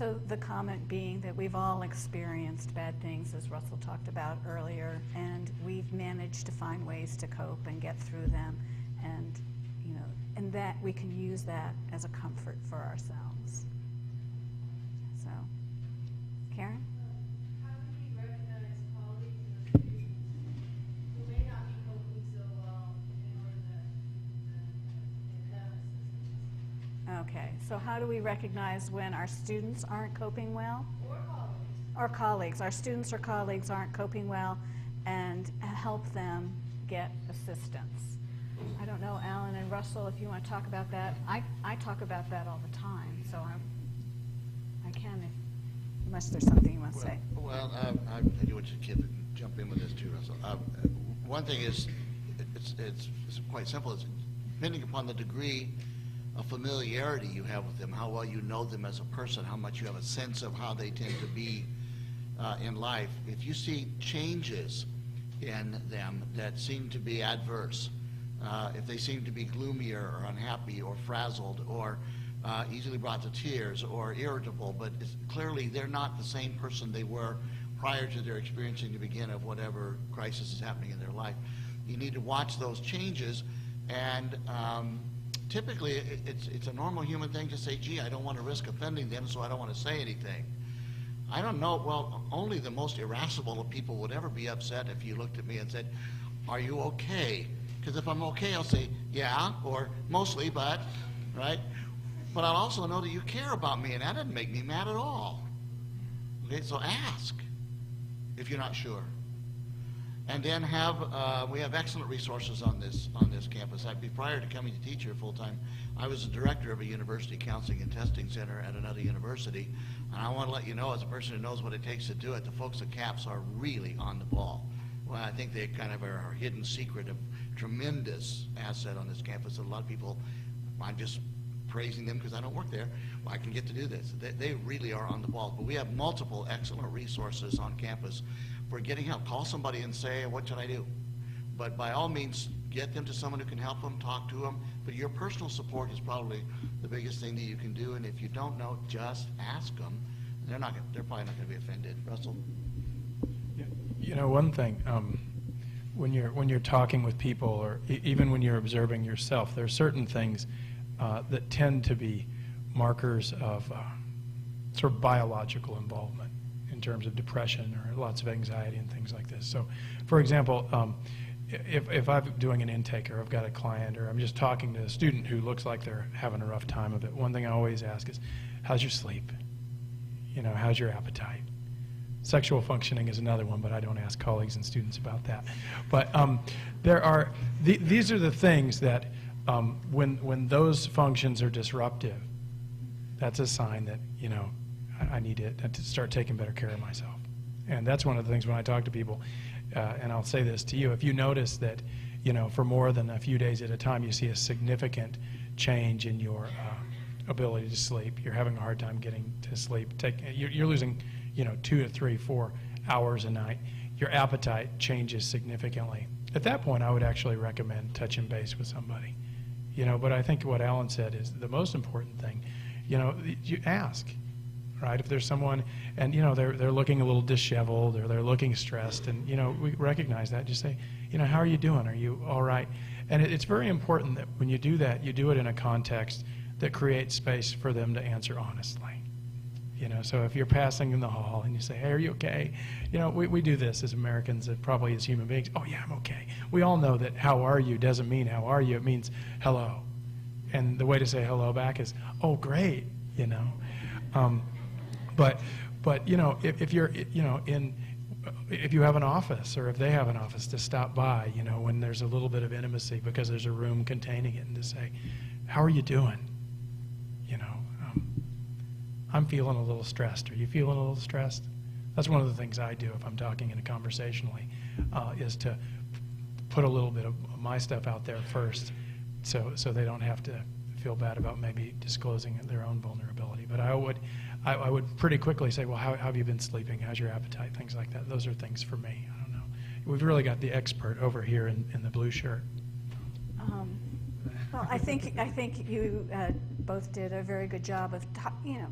S2: So the comment being that we've all experienced bad things, as Russell talked about earlier, and we've managed to find ways to cope and get through them, and and that we can use that as a comfort for ourselves. So, Karen?
S8: How do we recognize colleagues and students who may not be coping so well in order that give them assistance?
S2: Okay, so how do we recognize when our students aren't coping well?
S8: Or colleagues?
S2: Our colleagues, our students or colleagues aren't coping well, and help them get assistance. I don't know, Alan and Russell, if you want to talk about that. I talk about that all the time, so I can, unless there's something you want to say.
S3: Well, I do want you to jump in with this too, Russell. One thing is, it's quite simple. It's depending upon the degree of familiarity you have with them, how well you know them as a person, how much you have a sense of how they tend to be in life. If you see changes in them that seem to be adverse, if they seem to be gloomier or unhappy or frazzled or easily brought to tears or irritable, but clearly they're not the same person they were prior to their experiencing the beginning of whatever crisis is happening in their life. You need to watch those changes, and typically it's a normal human thing to say, gee, I don't want to risk offending them, so I don't want to say anything. I don't know, well, only the most irascible of people would ever be upset if you looked at me and said, are you okay? Because if I'm okay, I'll say, yeah, or mostly, but, right? But I'll also know that you care about me, and that doesn't make me mad at all. Okay, so ask if you're not sure. And then we have excellent resources on this campus. Prior to coming to teach here full time, I was the director of a university counseling and testing center at another university. And I want to let you know, as a person who knows what it takes to do it, the folks at CAPS are really on the ball. Well, I think they kind of are our hidden secret of tremendous asset on this campus. A lot of people, I'm just praising them because I don't work there. Well, I can get to do this. They really are on the ball. But we have multiple excellent resources on campus for getting help. Call somebody and say, what should I do? But by all means, get them to someone who can help them, talk to them. But your personal support is probably the biggest thing that you can do. And if you don't know, just ask them. They're probably not going to be offended. Russell?
S4: You know, one thing, when you're talking with people, or even when you're observing yourself, there are certain things that tend to be markers of sort of biological involvement in terms of depression or lots of anxiety and things like this. So, for example, if I'm doing an intake, or I've got a client, or I'm just talking to a student who looks like they're having a rough time of it, one thing I always ask is, how's your sleep? You know, how's your appetite? Sexual functioning is another one, but I don't ask colleagues and students about that. But these are the things that when those functions are disruptive, that's a sign that, you know, I need to start taking better care of myself. And that's one of the things when I talk to people, and I'll say this to you, if you notice that, you know, for more than a few days at a time, you see a significant change in your ability to sleep, you're having a hard time getting to sleep, you're losing, you know, 2 to 3, 4 hours a night, your appetite changes significantly. At that point, I would actually recommend touching base with somebody. You know, but I think what Alan said is the most important thing. You know, you ask, right? If there's someone, and, you know, they're looking a little disheveled, or they're looking stressed, and, you know, we recognize that. Just say, you know, how are you doing? Are you all right? And it's very important that when you do that, you do it in a context that creates space for them to answer honestly. You know, so if you're passing in the hall and you say, hey, are you okay? You know, we do this as Americans and probably as human beings. Oh, yeah, I'm okay. We all know that how are you doesn't mean how are you. It means hello. And the way to say hello back is, oh, great, you know. But you know, if you're, you know, if you have an office, or if they have an office, to stop by, you know, when there's a little bit of intimacy because there's a room containing it, and to say, how are you doing? You know, I'm feeling a little stressed. Are you feeling a little stressed? That's one of the things I do if I'm talking in a conversationally, is to put a little bit of my stuff out there first, so they don't have to feel bad about maybe disclosing their own vulnerability. But I would pretty quickly say, well, how have you been sleeping? How's your appetite? Things like that. Those are things for me. I don't know. We've really got the expert over here in the blue shirt.
S2: Well, I think you both did a very good job of, you know,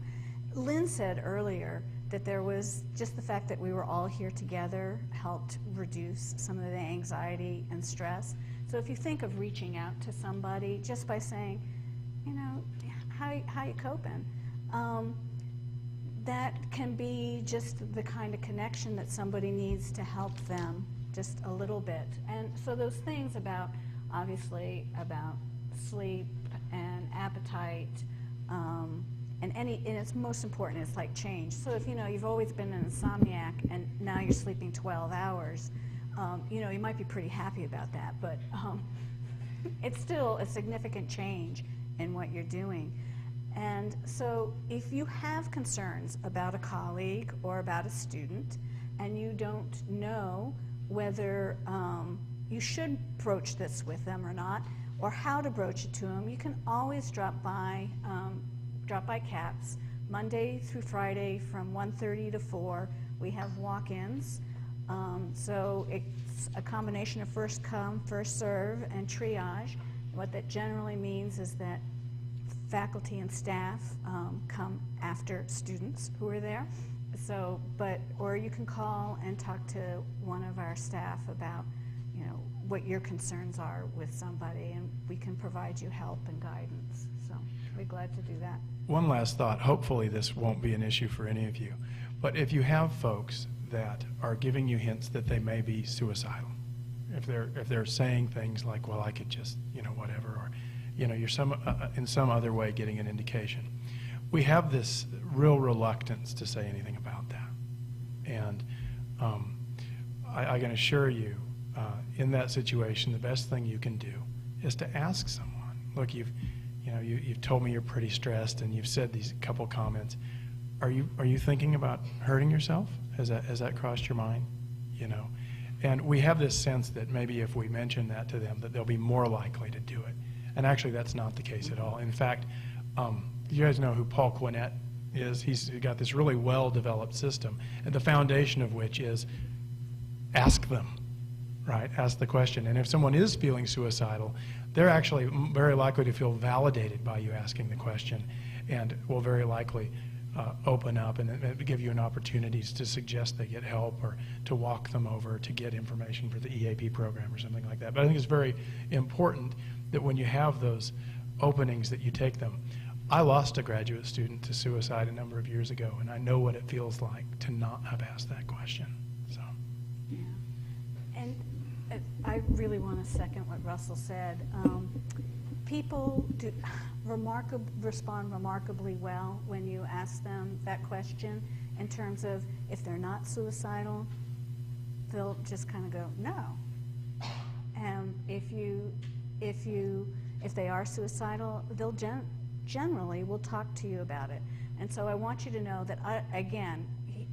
S2: Lynn said earlier that there was just the fact that we were all here together helped reduce some of the anxiety and stress. So if you think of reaching out to somebody just by saying, you know, how you coping? That can be just the kind of connection that somebody needs to help them just a little bit. And so those things about, obviously, about sleep and appetite, and it's most important is like change. So if, you know, you've always been an insomniac and now you're sleeping 12 hours, you know, you might be pretty happy about that, but it's still a significant change in what you're doing. And so if you have concerns about a colleague or about a student and you don't know whether you should broach this with them or not, or how to broach it to them, you can always drop by CAPS Monday through Friday from 1:30 to 4. We have walk-ins. So it's a combination of first come, first serve, and triage. What that generally means is that faculty and staff come after students who are there. So, or you can call and talk to one of our staff about, you know, what your concerns are with somebody, and we can provide you help and guidance. So we're glad to do that.
S4: One last thought. Hopefully this won't be an issue for any of you. But if you have folks that are giving you hints that they may be suicidal, if they're saying things like, well, I could just, you know, whatever, or, you know, you're in some other way getting an indication, we have this real reluctance to say anything about that. And I can assure you, in that situation, the best thing you can do is to ask someone, look, you've told me you're pretty stressed and you've said these couple comments. Are you thinking about hurting yourself? Has that crossed your mind? You know, and we have this sense that maybe if we mention that to them, that they'll be more likely to do it. And actually, that's not the case at all. In fact, you guys know who Paul Quinnett is. He's got this really well-developed system, and the foundation of which is ask them, right? Ask the question. And if someone is feeling suicidal, they're actually very likely to feel validated by you asking the question, and will very likely open up and give you an opportunity to suggest they get help, or to walk them over to get information for the EAP program or something like that. But I think it's very important that when you have those openings that you take them. I lost a graduate student to suicide a number of years ago, and I know what it feels like to not have asked that question. So.
S2: Yeah. And I really want to second what Russell said. People do respond remarkably well when you ask them that question, in terms of if they're not suicidal, they'll just kind of go, no. And if they are suicidal, they'll generally will talk to you about it. And so I want you to know that, again,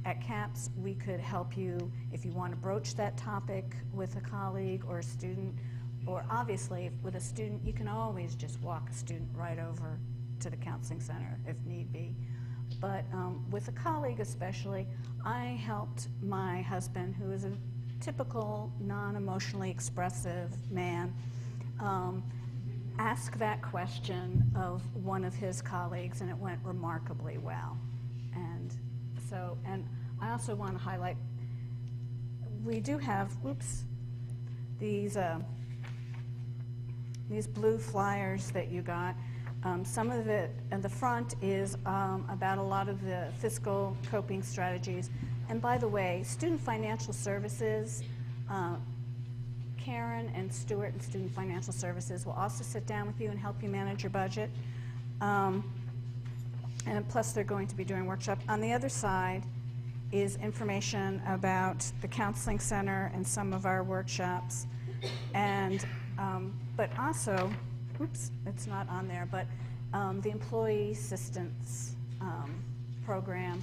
S2: at CAPS, we could help you if you want to broach that topic with a colleague or a student, or obviously with a student, you can always just walk a student right over to the counseling center if need be. But with a colleague especially, I helped my husband, who is a typical non-emotionally expressive man, ask that question of one of his colleagues, and it went remarkably well. And so, and I also want to highlight, we do have, these blue flyers that you got. Some of it in the front is about a lot of the fiscal coping strategies. And by the way, Student Financial Services, Karen and Stuart and Student Financial Services will also sit down with you and help you manage your budget. And plus, they're going to be doing workshops. On the other side is information about the counseling center and some of our workshops. And but also, it's not on there, but the employee assistance program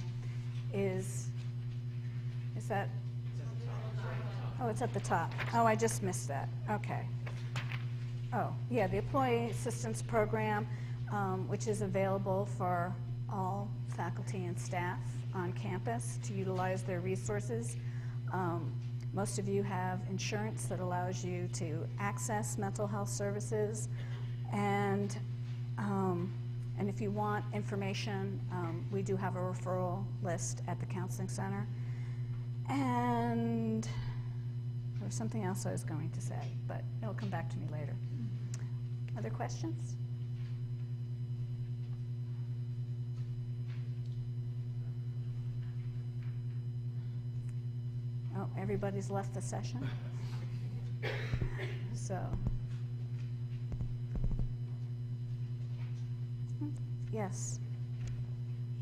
S2: is that? Oh, it's at the top. Oh, I just missed that. Okay. Oh, yeah, the Employee Assistance Program, which is available for all faculty and staff on campus to utilize their resources. Most of you have insurance that allows you to access mental health services, and And if you want information, we do have a referral list at the counseling center. And there was something else I was going to say, but it'll come back to me later. Other questions? Oh, everybody's left the session? So, yes.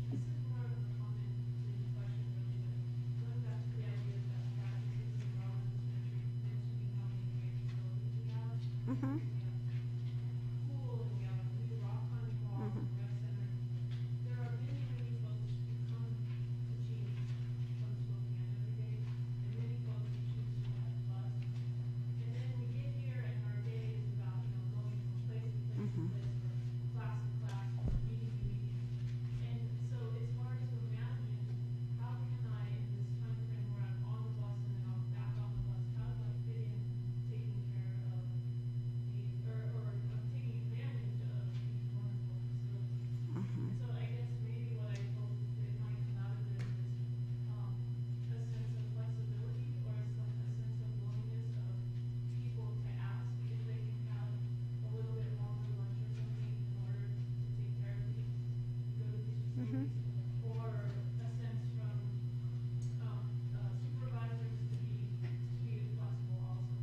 S8: This is more of a comment than a question, really, but going back to the idea of best practices and relevance mentioning how many great facilities we have.
S2: Mm-hmm.
S8: We have a pool, and we have a new rock climbing wall, and rec center. There are many, many folks who come to change from smoking every day, and many folks who choose to ride the bus. And then we get here, and our day is about, going from place to place to place, or class to class, or meeting to meeting. And so it's hard to imagine, how can I, in this time frame where I'm on the bus and then I'm back on the bus, how do I fit in taking care of these, or taking advantage of these wonderful facilities? And so I guess maybe what I hope that might come out of this is a sense of flexibility, or a sense of willingness of people to ask if they can have a little bit longer lunch or something in order to take care of these, go to these facilities, or a sense from supervisors to be flexible also.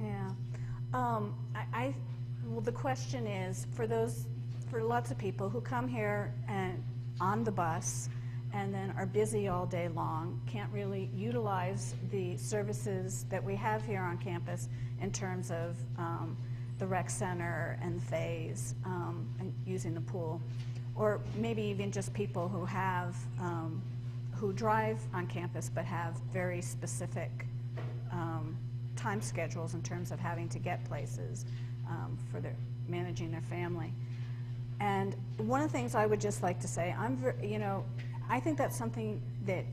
S2: Yeah. Well, the question is, for lots of people who come here and on the bus and then are busy all day long, can't really utilize the services that we have here on campus in terms of the rec center and the phase and using the pool. Or maybe even just people who have, who drive on campus but have very specific time schedules in terms of having to get places for managing their family. And one of the things I would just like to say, I think that's something that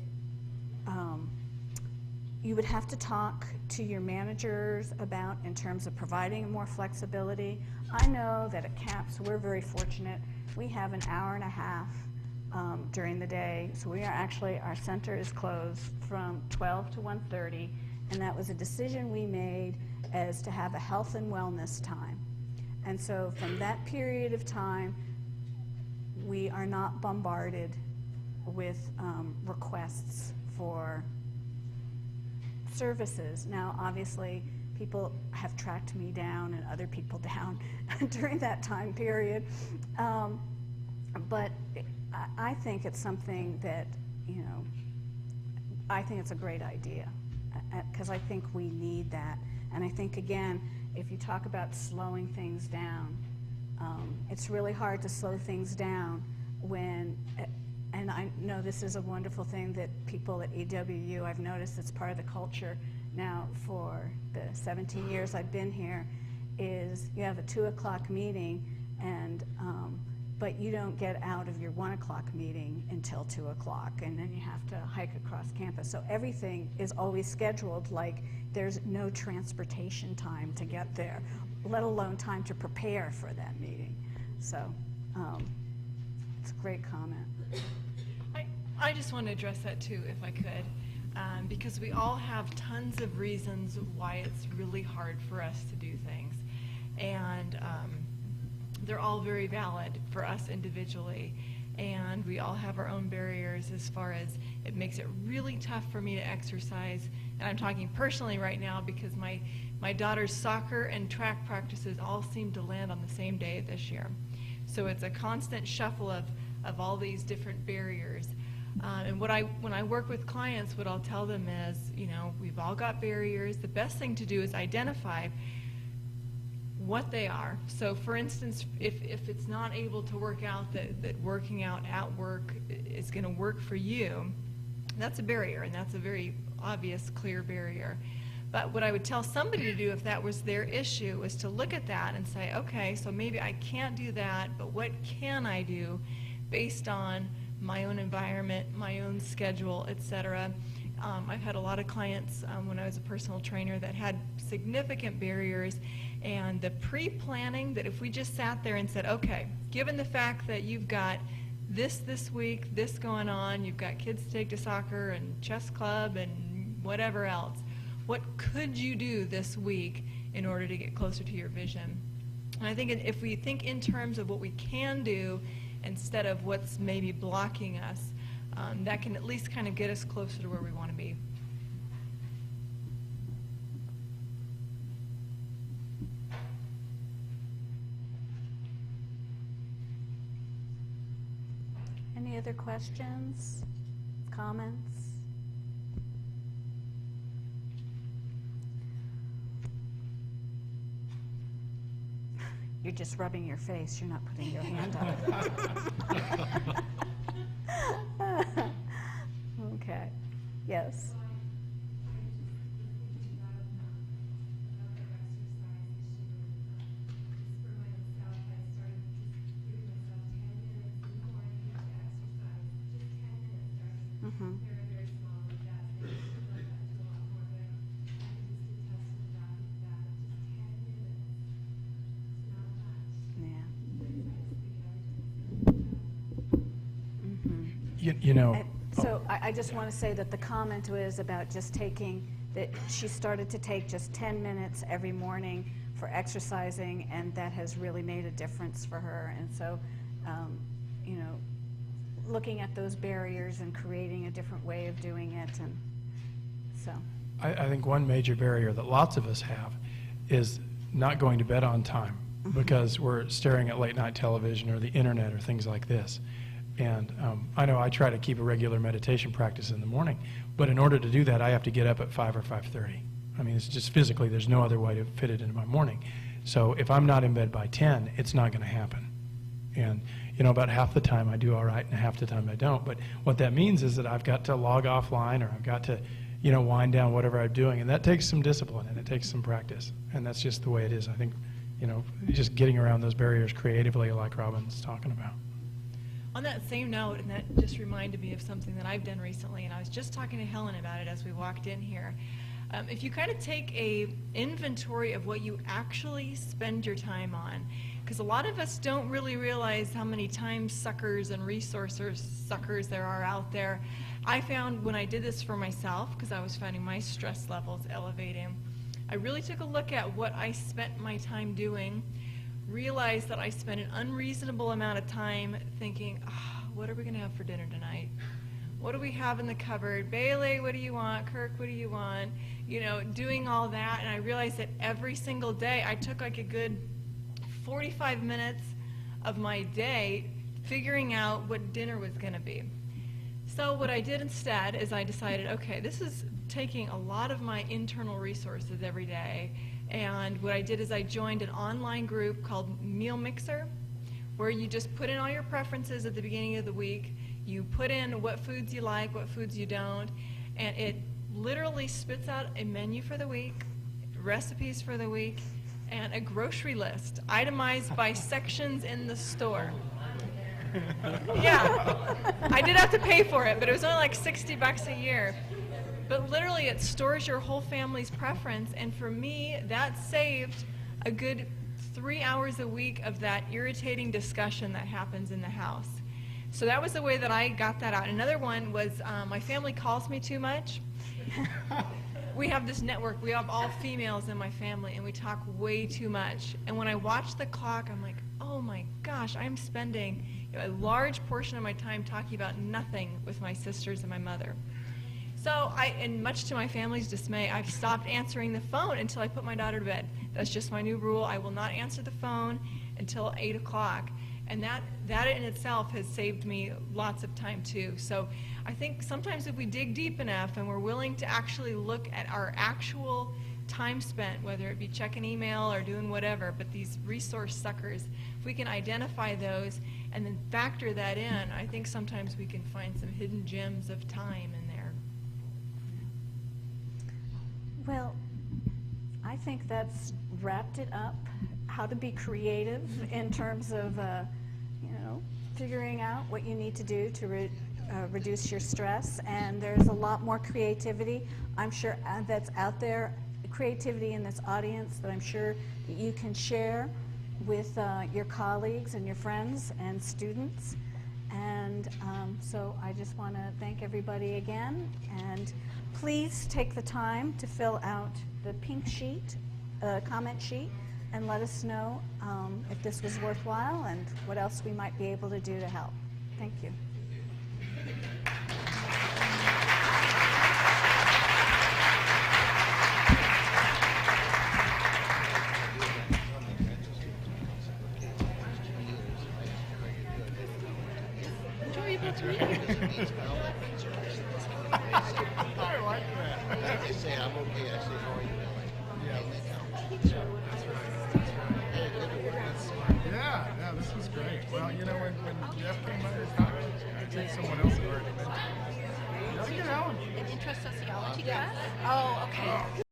S2: you would have to talk to your managers about in terms of providing more flexibility. I know that at CAPS we're very fortunate. We have an hour and a half during the day, so our center is closed from 12 to 1:30, and that was a decision we made as to have a health and wellness time. And so from that period of time, we are not bombarded with requests for services. Now, obviously, people have tracked me down and other people down during that time period. But I think it's something that, I think it's a great idea, because I think we need that. And I think, again, if you talk about slowing things down, it's really hard to slow things down when, and I know this is a wonderful thing that people at EWU, I've noticed it's part of the culture now for the 17 years I've been here, is you have a 2 o'clock meeting, and but you don't get out of your 1 o'clock meeting until 2 o'clock, and then you have to hike across campus. So everything is always scheduled like there's no transportation time to get there, let alone time to prepare for that meeting. So it's a great comment.
S6: I just want to address that too, if I could, because we all have tons of reasons why it's really hard for us to do things. And they're all very valid for us individually. And we all have our own barriers as far as it makes it really tough for me to exercise. And I'm talking personally right now because my daughter's soccer and track practices all seem to land on the same day this year. So it's a constant shuffle of all these different barriers. And when I work with clients, what I'll tell them is, we've all got barriers. The best thing to do is identify what they are. So for instance, if it's not able to work out, that working out at work is going to work for you, that's a barrier, and that's a very obvious, clear barrier. But what I would tell somebody to do if that was their issue was to look at that and say, okay, so maybe I can't do that, but what can I do based on my own environment, my own schedule, etc. I've had a lot of clients when I was a personal trainer that had significant barriers, And the pre-planning, that if we just sat there and said, okay, given the fact that you've got this week, this going on, you've got kids to take to soccer and chess club and whatever else, what could you do this week in order to get closer to your vision? And I think if we think in terms of what we can do instead of what's maybe blocking us, that can at least kind of get us closer to where we want to be.
S2: Any other questions, comments? You're just rubbing your face, you're not putting your hand up. Okay, yes. Mm-hmm.
S4: You know,
S2: So I just want to say that the comment was about just taking, that she started to take just 10 minutes every morning for exercising, and that has really made a difference for her. And so, you know, looking at those barriers and creating a different way of doing it, and so.
S4: I think one major barrier that lots of us have is not going to bed on time because we're staring at late night television or the internet or things like this. And I know I try to keep a regular meditation practice in the morning, but in order to do that, I have to get up at 5 or 5:30. I mean, it's just physically, there's no other way to fit it into my morning. So if I'm not in bed by 10, it's not going to happen. And, you know, about half the time I do all right and half the time I don't. But what that means is that I've got to log offline, or I've got to, you know, wind down whatever I'm doing. And that takes some discipline and it takes some practice. And that's just the way it is. I think, you know, just getting around those barriers creatively, like Robin's talking about.
S6: On that same note, and that just reminded me of something that I've done recently, and I was just talking to Helen about it as we walked in here. If you kind of take a inventory of what you actually spend your time on, because a lot of us don't really realize how many time suckers and resource suckers there are out there. I found when I did this for myself, because I was finding my stress levels elevating, I really took a look at what I spent my time doing, realized that I spent an unreasonable amount of time thinking, what are we going to have for dinner tonight? What do we have in the cupboard? Bailey, what do you want? Kirk, what do you want? You know, doing all that. And I realized that every single day I took like a good 45 minutes of my day figuring out what dinner was going to be. So what I did instead is I decided, okay, this is taking a lot of my internal resources every day. And what I did is I joined an online group called Meal Mixer, where you just put in all your preferences at the beginning of the week. You put in what foods you like, what foods you don't, and it literally spits out a menu for the week, recipes for the week, and a grocery list, itemized by sections in the store. Yeah, I did have to pay for it, but it was only like $60 a year. But literally, it stores your whole family's preference, and for me, that saved a good 3 hours a week of that irritating discussion that happens in the house. So that was the way that I got that out. Another one was my family calls me too much. We have this network. We have all females in my family, and we talk way too much. And when I watch the clock, I'm like, oh my gosh, I'm spending a large portion of my time talking about nothing with my sisters and my mother. So and much to my family's dismay, I've stopped answering the phone until I put my daughter to bed. That's just my new rule. I will not answer the phone until 8 o'clock. And that in itself has saved me lots of time too. So I think sometimes if we dig deep enough and we're willing to actually look at our actual time spent, whether it be checking email or doing whatever, but these resource suckers, if we can identify those and then factor that in, I think sometimes we can find some hidden gems of time in there.
S2: Well, I think that's wrapped it up. How to be creative in terms of, you know, figuring out what you need to do to reduce your stress. And there's a lot more creativity, I'm sure, that's out there creativity in this audience that I'm sure that you can share with your colleagues and your friends and students. And so I just want to thank everybody again, and please take the time to fill out the pink sheet, comment sheet, and let us know if this was worthwhile and what else we might be able to do to help. Thank you.
S4: That's right.
S3: I like that. They say I'm okay, I say, how are you doing?
S4: Yeah. That's right. Yeah, no, this was great. Well, you know, when Jeff came under his comments, I think someone else had already mentioned it. Look at Ellen.
S7: An intro sociology class? Oh, okay.